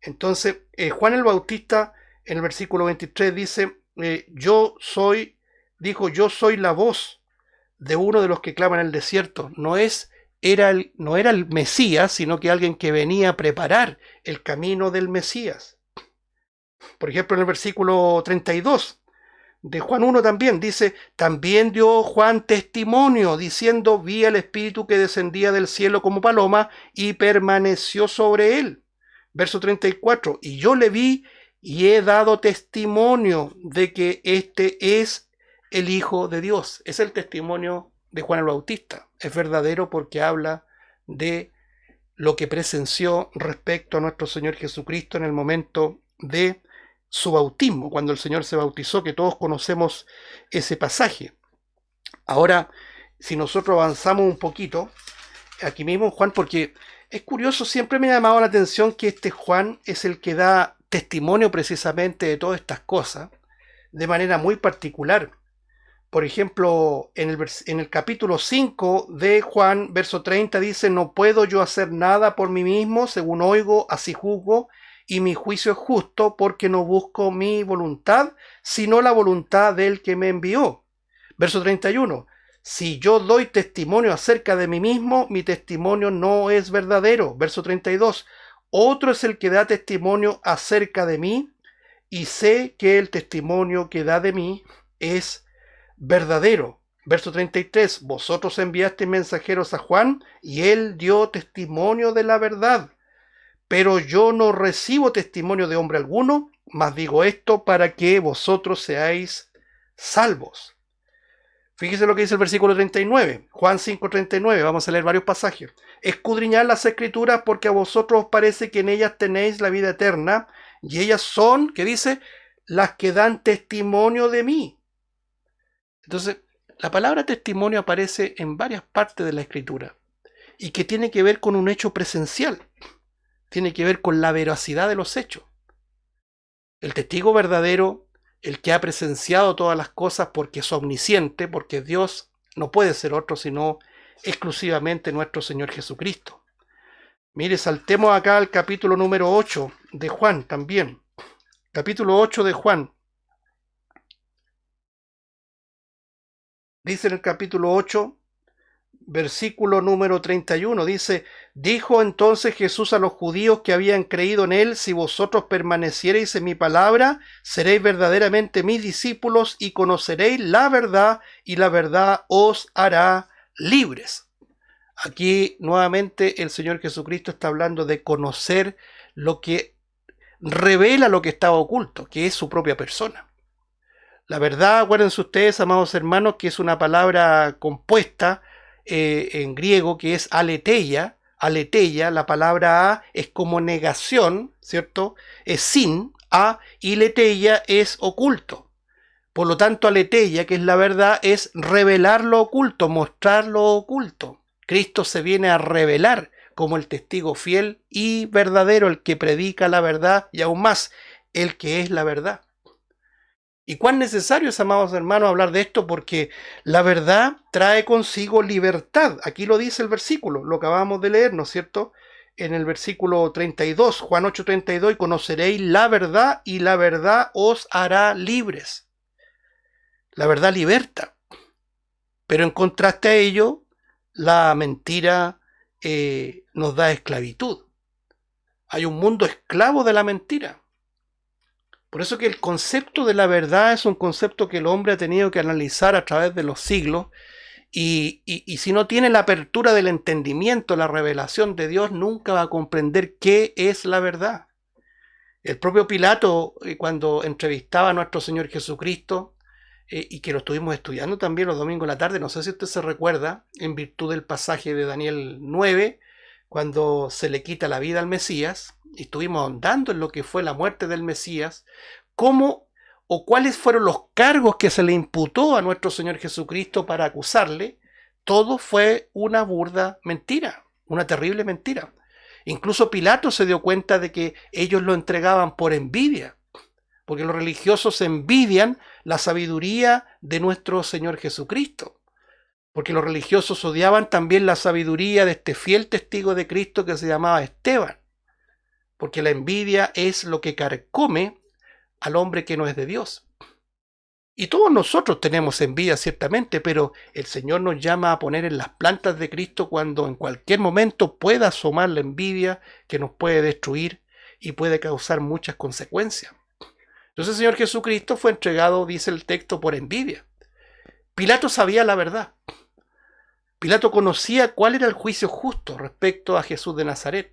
Entonces, Juan el Bautista en el versículo 23 dice, yo soy la voz de uno de los que claman en el desierto. No era el Mesías, sino que alguien que venía a preparar el camino del Mesías. Por ejemplo, en el versículo 32 de Juan 1 también dice, también dio Juan testimonio diciendo, vi al Espíritu que descendía del cielo como paloma y permaneció sobre él. Verso 34, y yo le vi y he dado testimonio de que este es el Hijo de Dios. Es el testimonio de Juan el Bautista. Es verdadero porque habla de lo que presenció respecto a nuestro Señor Jesucristo en el momento de su bautismo, cuando el Señor se bautizó, que todos conocemos ese pasaje. Ahora, si nosotros avanzamos un poquito, aquí mismo Juan, porque es curioso, siempre me ha llamado la atención que este Juan es el que da testimonio precisamente de todas estas cosas, de manera muy particular. Por ejemplo, en el capítulo 5 de Juan, verso 30, dice, no puedo yo hacer nada por mí mismo, según oigo, así juzgo, y mi juicio es justo, porque no busco mi voluntad, sino la voluntad del que me envió. Verso 31, si yo doy testimonio acerca de mí mismo, mi testimonio no es verdadero. Verso 32, otro es el que da testimonio acerca de mí, y sé que el testimonio que da de mí es verdadero. Verso 33, vosotros enviasteis mensajeros a Juan, y él dio testimonio de la verdad. Pero yo no recibo testimonio de hombre alguno, mas digo esto para que vosotros seáis salvos. Fíjese lo que dice el versículo 39, Juan 5:39, vamos a leer varios pasajes. Escudriñad las escrituras porque a vosotros os parece que en ellas tenéis la vida eterna, y ellas son, ¿qué dice? Las que dan testimonio de mí. Entonces, la palabra testimonio aparece en varias partes de la escritura, y que tiene que ver con un hecho presencial. Tiene que ver con la veracidad de los hechos. El testigo verdadero, el que ha presenciado todas las cosas porque es omnisciente, porque Dios no puede ser otro sino exclusivamente nuestro Señor Jesucristo. Mire, saltemos acá al capítulo número 8 de Juan también. Capítulo 8 de Juan. Dice en el capítulo 8, versículo número 31, dice: dijo entonces Jesús a los judíos que habían creído en él: si vosotros permaneciereis en mi palabra, seréis verdaderamente mis discípulos y conoceréis la verdad, y la verdad os hará libres. Aquí nuevamente el Señor Jesucristo está hablando de conocer lo que revela lo que estaba oculto, que es su propia persona. La verdad, acuérdense ustedes, amados hermanos, que es una palabra compuesta en griego, que es aletheia. Aletheia, la palabra a es como negación, ¿cierto? Es sin, a, y letheia es oculto. Por lo tanto, aletheia, que es la verdad, es revelar lo oculto, mostrar lo oculto. Cristo se viene a revelar como el testigo fiel y verdadero, el que predica la verdad, y aún más, el que es la verdad. Y cuán necesario es, amados hermanos, hablar de esto, porque la verdad trae consigo libertad. Aquí lo dice el versículo, lo acabamos de leer, ¿no es cierto? En el versículo 32, Juan 8:32, y conoceréis la verdad, y la verdad os hará libres. La verdad liberta. Pero en contraste a ello, la mentira nos da esclavitud. Hay un mundo esclavo de la mentira. Por eso que el concepto de la verdad es un concepto que el hombre ha tenido que analizar a través de los siglos, y si no tiene la apertura del entendimiento, la revelación de Dios, nunca va a comprender qué es la verdad. El propio Pilato, cuando entrevistaba a nuestro Señor Jesucristo, y que lo estuvimos estudiando también los domingos en la tarde, no sé si usted se recuerda, en virtud del pasaje de Daniel 9, cuando se le quita la vida al Mesías, y estuvimos ahondando en lo que fue la muerte del Mesías, cómo o cuáles fueron los cargos que se le imputó a nuestro Señor Jesucristo para acusarle. Todo fue una burda mentira, una terrible mentira. Incluso Pilato se dio cuenta de que ellos lo entregaban por envidia, porque los religiosos envidian la sabiduría de nuestro Señor Jesucristo, porque los religiosos odiaban también la sabiduría de este fiel testigo de Cristo que se llamaba Esteban, porque la envidia es lo que carcome al hombre que no es de Dios. Y todos nosotros tenemos envidia, ciertamente, pero el Señor nos llama a poner en las plantas de Cristo cuando en cualquier momento pueda asomar la envidia que nos puede destruir y puede causar muchas consecuencias. Entonces el Señor Jesucristo fue entregado, dice el texto, por envidia. Pilato sabía la verdad. Pilato conocía cuál era el juicio justo respecto a Jesús de Nazaret.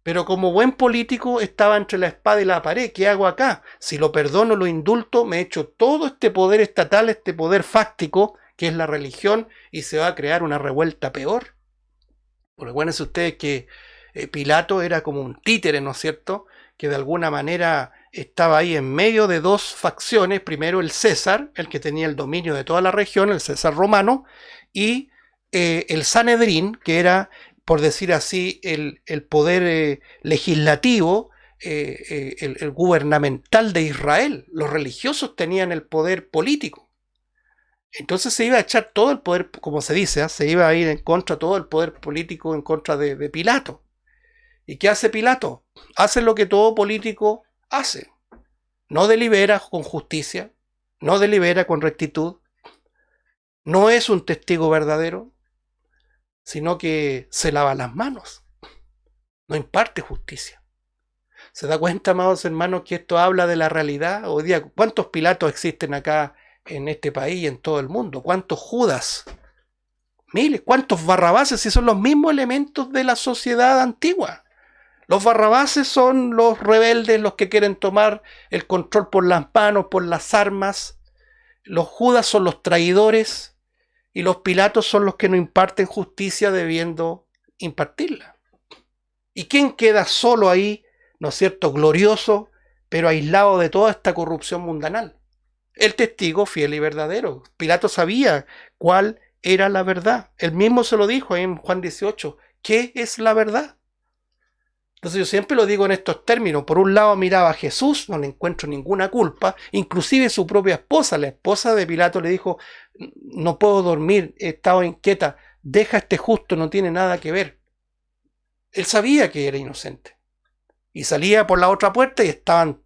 Pero como buen político estaba entre la espada y la pared. ¿Qué hago acá? Si lo perdono, lo indulto, me echo todo este poder estatal, este poder fáctico, que es la religión, y se va a crear una revuelta peor. Porque acuérdense ustedes que Pilato era como un títere, ¿no es cierto?, que de alguna manera estaba ahí en medio de dos facciones. Primero el César, el que tenía el dominio de toda la región, el César romano, y el Sanedrín, que era, por decir así, el poder legislativo, el gubernamental de Israel. Los religiosos tenían el poder político. Entonces se iba a echar todo el poder, como se dice, se iba a ir en contra todo el poder político, en contra de Pilato. ¿Y qué hace Pilato? Hace lo que todo político hace. No delibera con justicia, no delibera con rectitud, no es un testigo verdadero, sino que se lava las manos, no imparte justicia. ¿Se da cuenta, amados hermanos, que esto habla de la realidad? Hoy día, ¿cuántos Pilatos existen acá en este país y en todo el mundo? ¿Cuántos Judas? Miles. ¿Cuántos Barrabases? Si son los mismos elementos de la sociedad antigua. Los Barrabases son los rebeldes, los que quieren tomar el control por las manos, por las armas. Los Judas son los traidores, y los Pilatos son los que no imparten justicia debiendo impartirla. ¿Y quién queda solo ahí, no es cierto, glorioso, pero aislado de toda esta corrupción mundanal? El testigo fiel y verdadero. Pilato sabía cuál era la verdad. Él mismo se lo dijo en Juan 18. ¿Qué es la verdad? Entonces yo siempre lo digo en estos términos. Por un lado miraba a Jesús, no le encuentro ninguna culpa. Inclusive su propia esposa, la esposa de Pilato, le dijo: no puedo dormir, he estado inquieta, deja a este justo, no tiene nada que ver. Él sabía que era inocente. Y salía por la otra puerta y estaban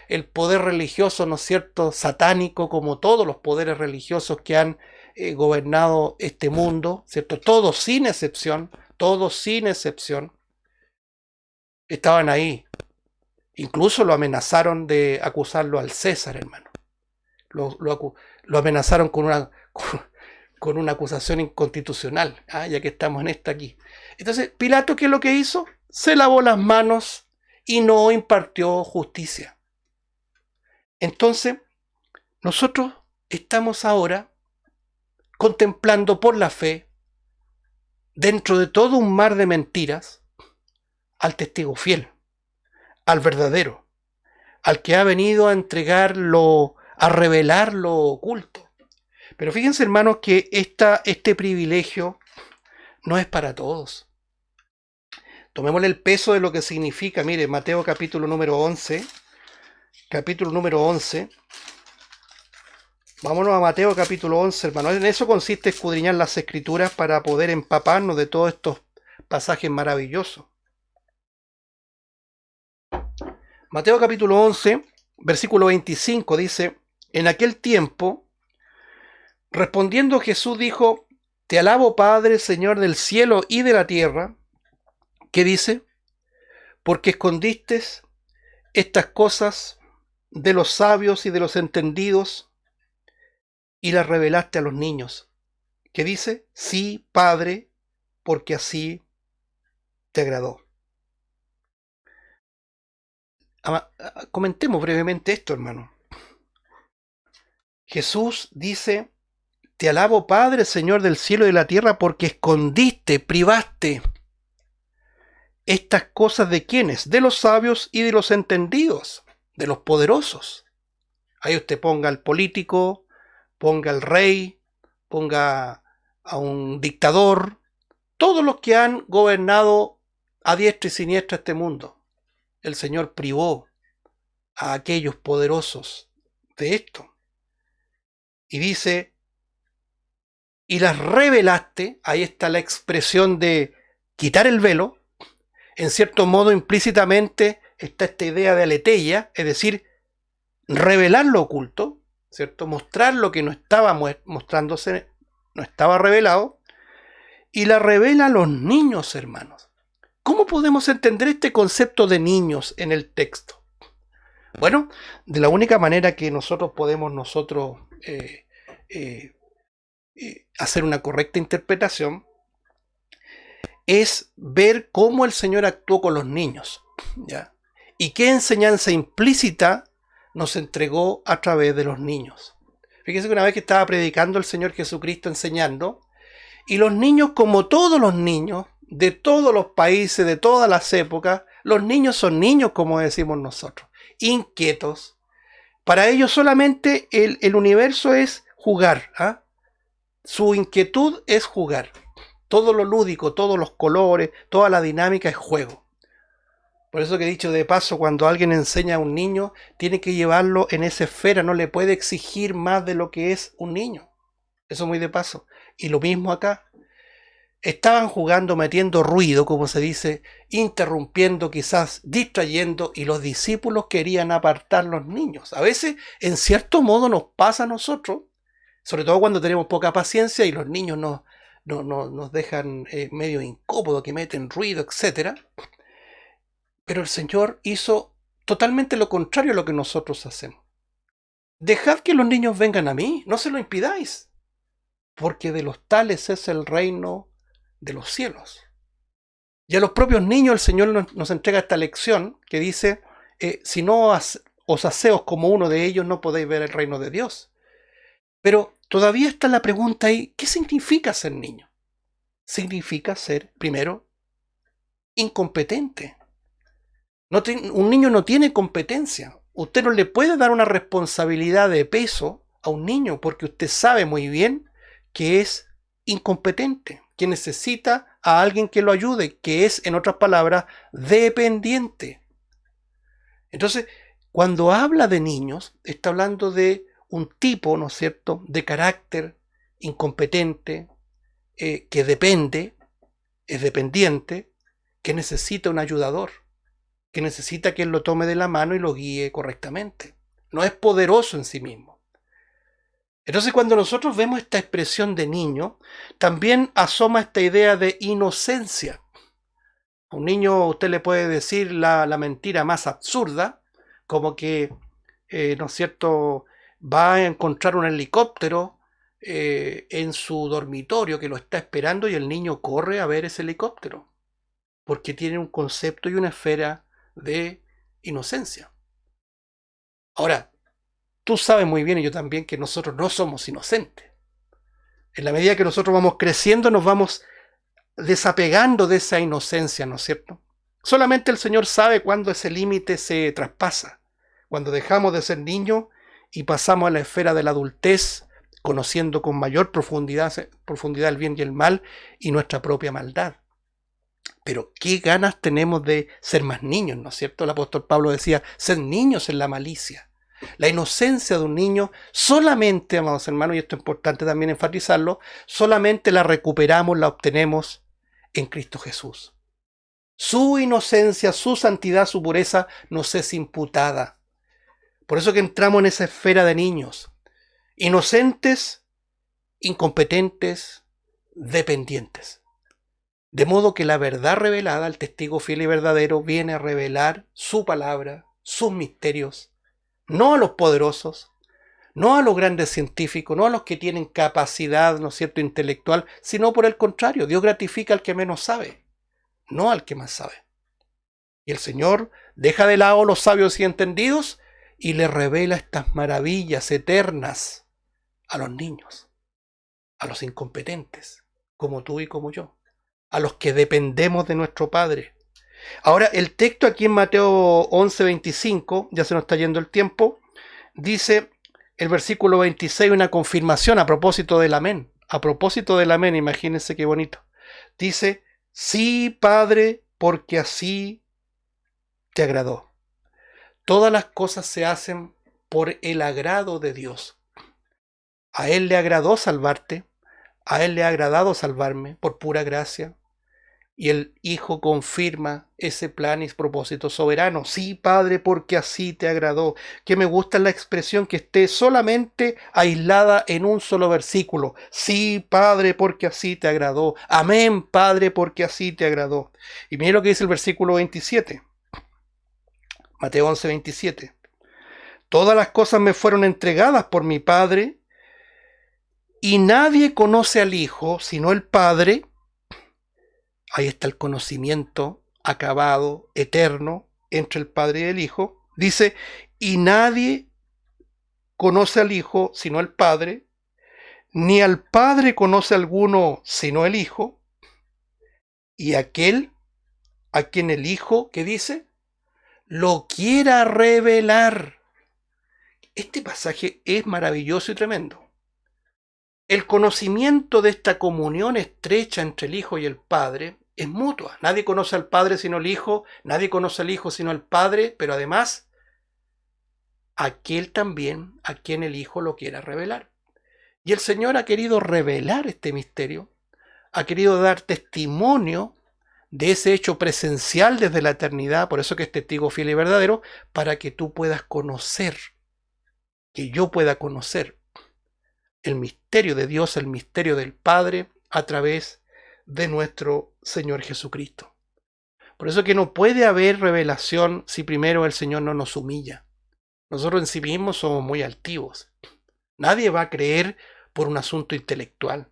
el poder religioso, ¿no es cierto?, satánico, como todos los poderes religiosos que han gobernado este mundo, ¿cierto? Todos sin excepción, estaban ahí. Incluso lo amenazaron de acusarlo al César, hermano. Lo amenazaron con una acusación inconstitucional, ya que estamos en esta aquí. Entonces, Pilato, ¿qué es lo que hizo? Se lavó las manos y no impartió justicia. Entonces, nosotros estamos ahora contemplando por la fe, dentro de todo un mar de mentiras, al testigo fiel, al verdadero, al que ha venido a a revelar lo oculto. Pero fíjense, hermanos, que este privilegio no es para todos. Tomémosle el peso de lo que significa. Mire, Mateo capítulo número 11. Vámonos a Mateo capítulo 11, hermanos. En eso consiste escudriñar las escrituras para poder empaparnos de todos estos pasajes maravillosos. Mateo capítulo 11, versículo 25 dice: en aquel tiempo, respondiendo Jesús dijo: te alabo, Padre, Señor del cielo y de la tierra. ¿Qué dice? Porque escondiste estas cosas de los sabios y de los entendidos y las revelaste a los niños. ¿Qué dice? Sí, Padre, porque así te agradó. Comentemos brevemente esto, hermano. Jesús dice: te alabo, Padre, Señor del cielo y de la tierra, porque escondiste, privaste estas cosas de ¿quiénes? De los sabios y de los entendidos, de los poderosos. Ahí usted ponga al político, ponga al rey, ponga a un dictador, todos los que han gobernado a diestra y siniestra este mundo. El Señor privó a aquellos poderosos de esto. Y dice: y las revelaste. Ahí está la expresión de quitar el velo. En cierto modo, implícitamente está esta idea de aletheia, es decir, revelar lo oculto, ¿cierto? Mostrar lo que no estaba mostrándose, no estaba revelado, y la revela a los niños, hermanos. ¿Cómo podemos entender este concepto de niños en el texto? Bueno, de la única manera que nosotros podemos hacer una correcta interpretación es ver cómo el Señor actuó con los niños, ¿ya? Y qué enseñanza implícita nos entregó a través de los niños. Fíjense que una vez que estaba predicando el Señor Jesucristo, enseñando, y los niños, como todos los niños, de todos los países, de todas las épocas, los niños son niños, como decimos nosotros, inquietos. Para ellos solamente el universo es jugar, ¿ah? Su inquietud es jugar. Todo lo lúdico, todos los colores, toda la dinámica es juego. Por eso que he dicho de paso, cuando alguien enseña a un niño, tiene que llevarlo en esa esfera, no le puede exigir más de lo que es un niño. Eso muy de paso. Y lo mismo acá. Estaban jugando, metiendo ruido, como se dice, interrumpiendo, quizás distrayendo, y los discípulos querían apartar a los niños. A veces, en cierto modo, nos pasa a nosotros, sobre todo cuando tenemos poca paciencia y los niños nos dejan medio incómodos, que meten ruido, etc. Pero el Señor hizo totalmente lo contrario a lo que nosotros hacemos. Dejad que los niños vengan a mí, no se lo impidáis, porque de los tales es el reino de los cielos. Y a los propios niños el Señor nos entrega esta lección que dice: si no os hacéos como uno de ellos, no podéis ver el reino de Dios. Pero todavía está la pregunta ahí: ¿qué significa ser niño? Significa ser, primero, incompetente. Un niño no tiene competencia. Usted no le puede dar una responsabilidad de peso a un niño porque usted sabe muy bien que es incompetente, que necesita a alguien que lo ayude, que es, en otras palabras, dependiente. Entonces, cuando habla de niños, está hablando de un tipo, ¿no es cierto?, de carácter incompetente, que depende, es dependiente, que necesita un ayudador, que necesita que él lo tome de la mano y lo guíe correctamente. No es poderoso en sí mismo. Entonces, cuando nosotros vemos esta expresión de niño, también asoma esta idea de inocencia. A un niño usted le puede decir la mentira más absurda, como que, ¿no es cierto?, va a encontrar un helicóptero en su dormitorio que lo está esperando y el niño corre a ver ese helicóptero, porque tiene un concepto y una esfera de inocencia. Ahora, tú sabes muy bien y yo también que nosotros no somos inocentes. En la medida que nosotros vamos creciendo, nos vamos desapegando de esa inocencia, ¿no es cierto? Solamente el Señor sabe cuándo ese límite se traspasa, cuando dejamos de ser niños y pasamos a la esfera de la adultez, conociendo con mayor profundidad el bien y el mal y nuestra propia maldad. Pero qué ganas tenemos de ser más niños, ¿no es cierto? El apóstol Pablo decía, ser niños en la malicia. La inocencia de un niño solamente, amados hermanos, y esto es importante también enfatizarlo, solamente la recuperamos, la obtenemos en Cristo Jesús. Su inocencia, su santidad, su pureza nos es imputada. Por eso que entramos en esa esfera de niños, inocentes, incompetentes, dependientes. De modo que la verdad revelada, el testigo fiel y verdadero, viene a revelar su palabra, sus misterios, no a los poderosos, no a los grandes científicos, no a los que tienen capacidad, ¿no es cierto?, intelectual, sino por el contrario, Dios gratifica al que menos sabe, no al que más sabe. Y el Señor deja de lado los sabios y entendidos y le revela estas maravillas eternas a los niños, a los incompetentes, como tú y como yo, a los que dependemos de nuestro Padre. Ahora, el texto aquí en Mateo 11:25, ya se nos está yendo el tiempo, dice el versículo 26 una confirmación a propósito del amén. A propósito del amén, imagínense qué bonito. Dice, sí, Padre, porque así te agradó. Todas las cosas se hacen por el agrado de Dios. A Él le agradó salvarte, a Él le ha agradado salvarme por pura gracia. Y el Hijo confirma ese plan y propósito soberano. Sí, Padre, porque así te agradó. Que me gusta la expresión que esté solamente aislada en un solo versículo. Sí, Padre, porque así te agradó. Amén, Padre, porque así te agradó. Y mire lo que dice el versículo 27. Mateo 11:27. Todas las cosas me fueron entregadas por mi Padre, y nadie conoce al Hijo sino el Padre. Ahí está el conocimiento acabado, eterno, entre el Padre y el Hijo. Dice, y nadie conoce al Hijo sino el Padre, ni al Padre conoce alguno sino el Hijo, y aquel a quien el Hijo, ¿qué dice?, lo quiera revelar. Este pasaje es maravilloso y tremendo. El conocimiento de esta comunión estrecha entre el Hijo y el Padre es mutua. Nadie conoce al Padre sino el Hijo, nadie conoce al Hijo sino el Padre, pero además, aquel también a quien el Hijo lo quiera revelar. Y el Señor ha querido revelar este misterio, ha querido dar testimonio de ese hecho presencial desde la eternidad, por eso que es testigo fiel y verdadero, para que tú puedas conocer, que yo pueda conocer el misterio de Dios, el misterio del Padre, a través de nuestro Señor Jesucristo. Por eso que no puede haber revelación si primero el Señor no nos humilla. Nosotros en sí mismos somos muy altivos. Nadie va a creer por un asunto intelectual.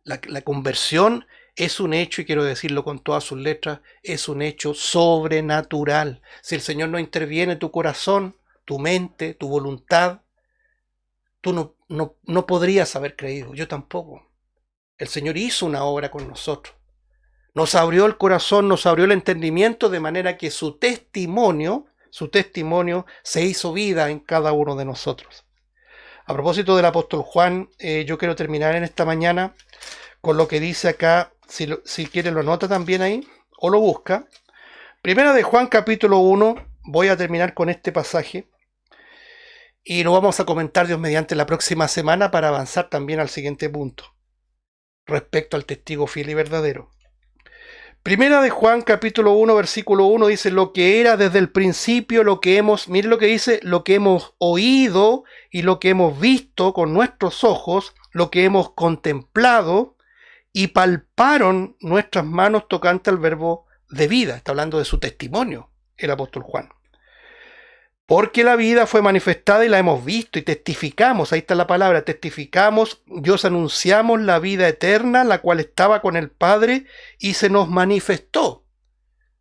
La conversión es un hecho, y quiero decirlo con todas sus letras, es un hecho sobrenatural. Si el Señor no interviene en tu corazón, tu mente, tu voluntad, tú no podrías haber creído, yo tampoco. El Señor hizo una obra con nosotros. Nos abrió el corazón, nos abrió el entendimiento, de manera que su testimonio se hizo vida en cada uno de nosotros. A propósito del apóstol Juan, yo quiero terminar en esta mañana con lo que dice acá, si quiere lo anota también ahí, o lo busca. Primera de Juan capítulo 1, voy a terminar con este pasaje, y lo vamos a comentar Dios mediante la próxima semana para avanzar también al siguiente punto, respecto al testigo fiel y verdadero. Primera de Juan, capítulo 1, versículo 1, dice, lo que era desde el principio, lo que hemos, mire lo que dice, lo que hemos oído y lo que hemos visto con nuestros ojos, lo que hemos contemplado y palparon nuestras manos tocante al verbo de vida. Está hablando de su testimonio, el apóstol Juan. Porque la vida fue manifestada y la hemos visto y testificamos, ahí está la palabra, testificamos, Dios anunciamos la vida eterna, la cual estaba con el Padre y se nos manifestó.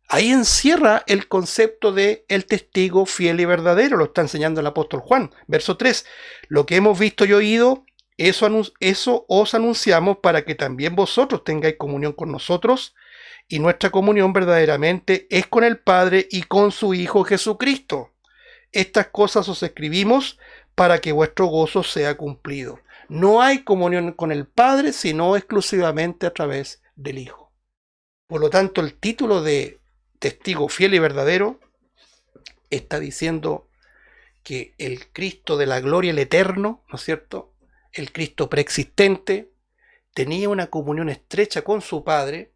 Ahí encierra el concepto de el testigo fiel y verdadero, lo está enseñando el apóstol Juan. Verso 3, lo que hemos visto y oído, eso os anunciamos para que también vosotros tengáis comunión con nosotros, y nuestra comunión verdaderamente es con el Padre y con su Hijo Jesucristo. Estas cosas os escribimos para que vuestro gozo sea cumplido. No hay comunión con el Padre sino exclusivamente a través del Hijo. Por lo tanto, el título de testigo fiel y verdadero está diciendo que el Cristo de la gloria, el eterno, ¿no es cierto?, el Cristo preexistente, tenía una comunión estrecha con su Padre,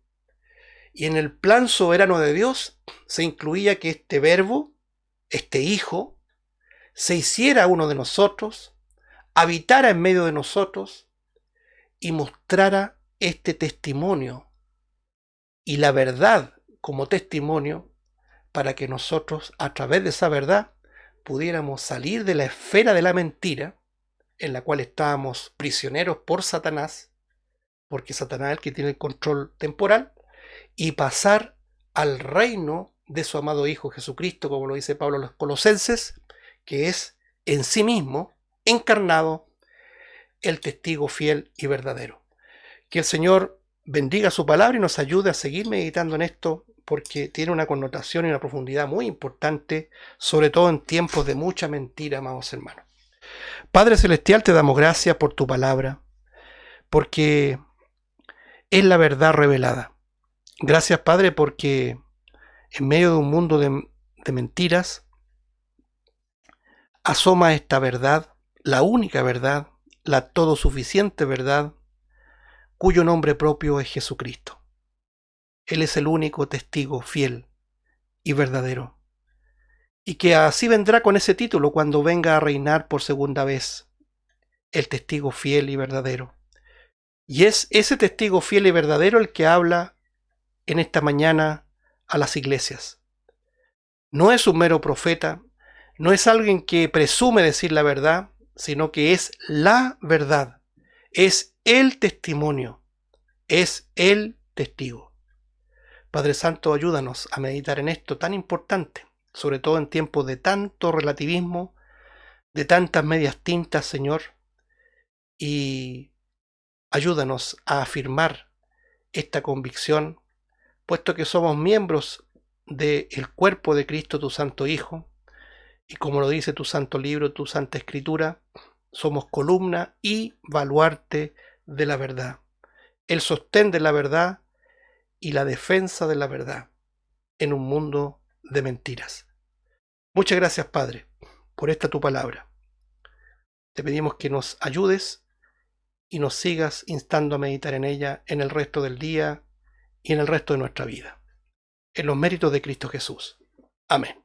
y en el plan soberano de Dios se incluía que este verbo, este Hijo, se hiciera uno de nosotros, habitara en medio de nosotros y mostrara este testimonio y la verdad como testimonio para que nosotros, a través de esa verdad, pudiéramos salir de la esfera de la mentira en la cual estábamos prisioneros por Satanás, porque Satanás es el que tiene el control temporal, y pasar al reino de su amado Hijo Jesucristo, como lo dice Pablo a los Colosenses, que es en sí mismo, encarnado, el testigo fiel y verdadero. Que el Señor bendiga su palabra y nos ayude a seguir meditando en esto, porque tiene una connotación y una profundidad muy importante, sobre todo en tiempos de mucha mentira, amados hermanos. Padre Celestial, te damos gracias por tu palabra, porque es la verdad revelada. Gracias, Padre, porque en medio de un mundo de mentiras, asoma esta verdad, la única verdad, la todo suficiente verdad, cuyo nombre propio es Jesucristo. Él es el único testigo fiel y verdadero. Y que así vendrá con ese título cuando venga a reinar por segunda vez, el testigo fiel y verdadero. Y es ese testigo fiel y verdadero el que habla en esta mañana a las iglesias. No es un mero profeta, no es alguien que presume decir la verdad, sino que es la verdad, es el testimonio, es el testigo. Padre Santo, ayúdanos a meditar en esto tan importante, sobre todo en tiempos de tanto relativismo, de tantas medias tintas, Señor, y ayúdanos a afirmar esta convicción, puesto que somos miembros del cuerpo de Cristo, tu Santo Hijo, y como lo dice tu Santo Libro, tu Santa Escritura, somos columna y baluarte de la verdad, el sostén de la verdad y la defensa de la verdad en un mundo de mentiras. Muchas gracias, Padre, por esta tu palabra. Te pedimos que nos ayudes y nos sigas instando a meditar en ella en el resto del día y en el resto de nuestra vida. En los méritos de Cristo Jesús. Amén.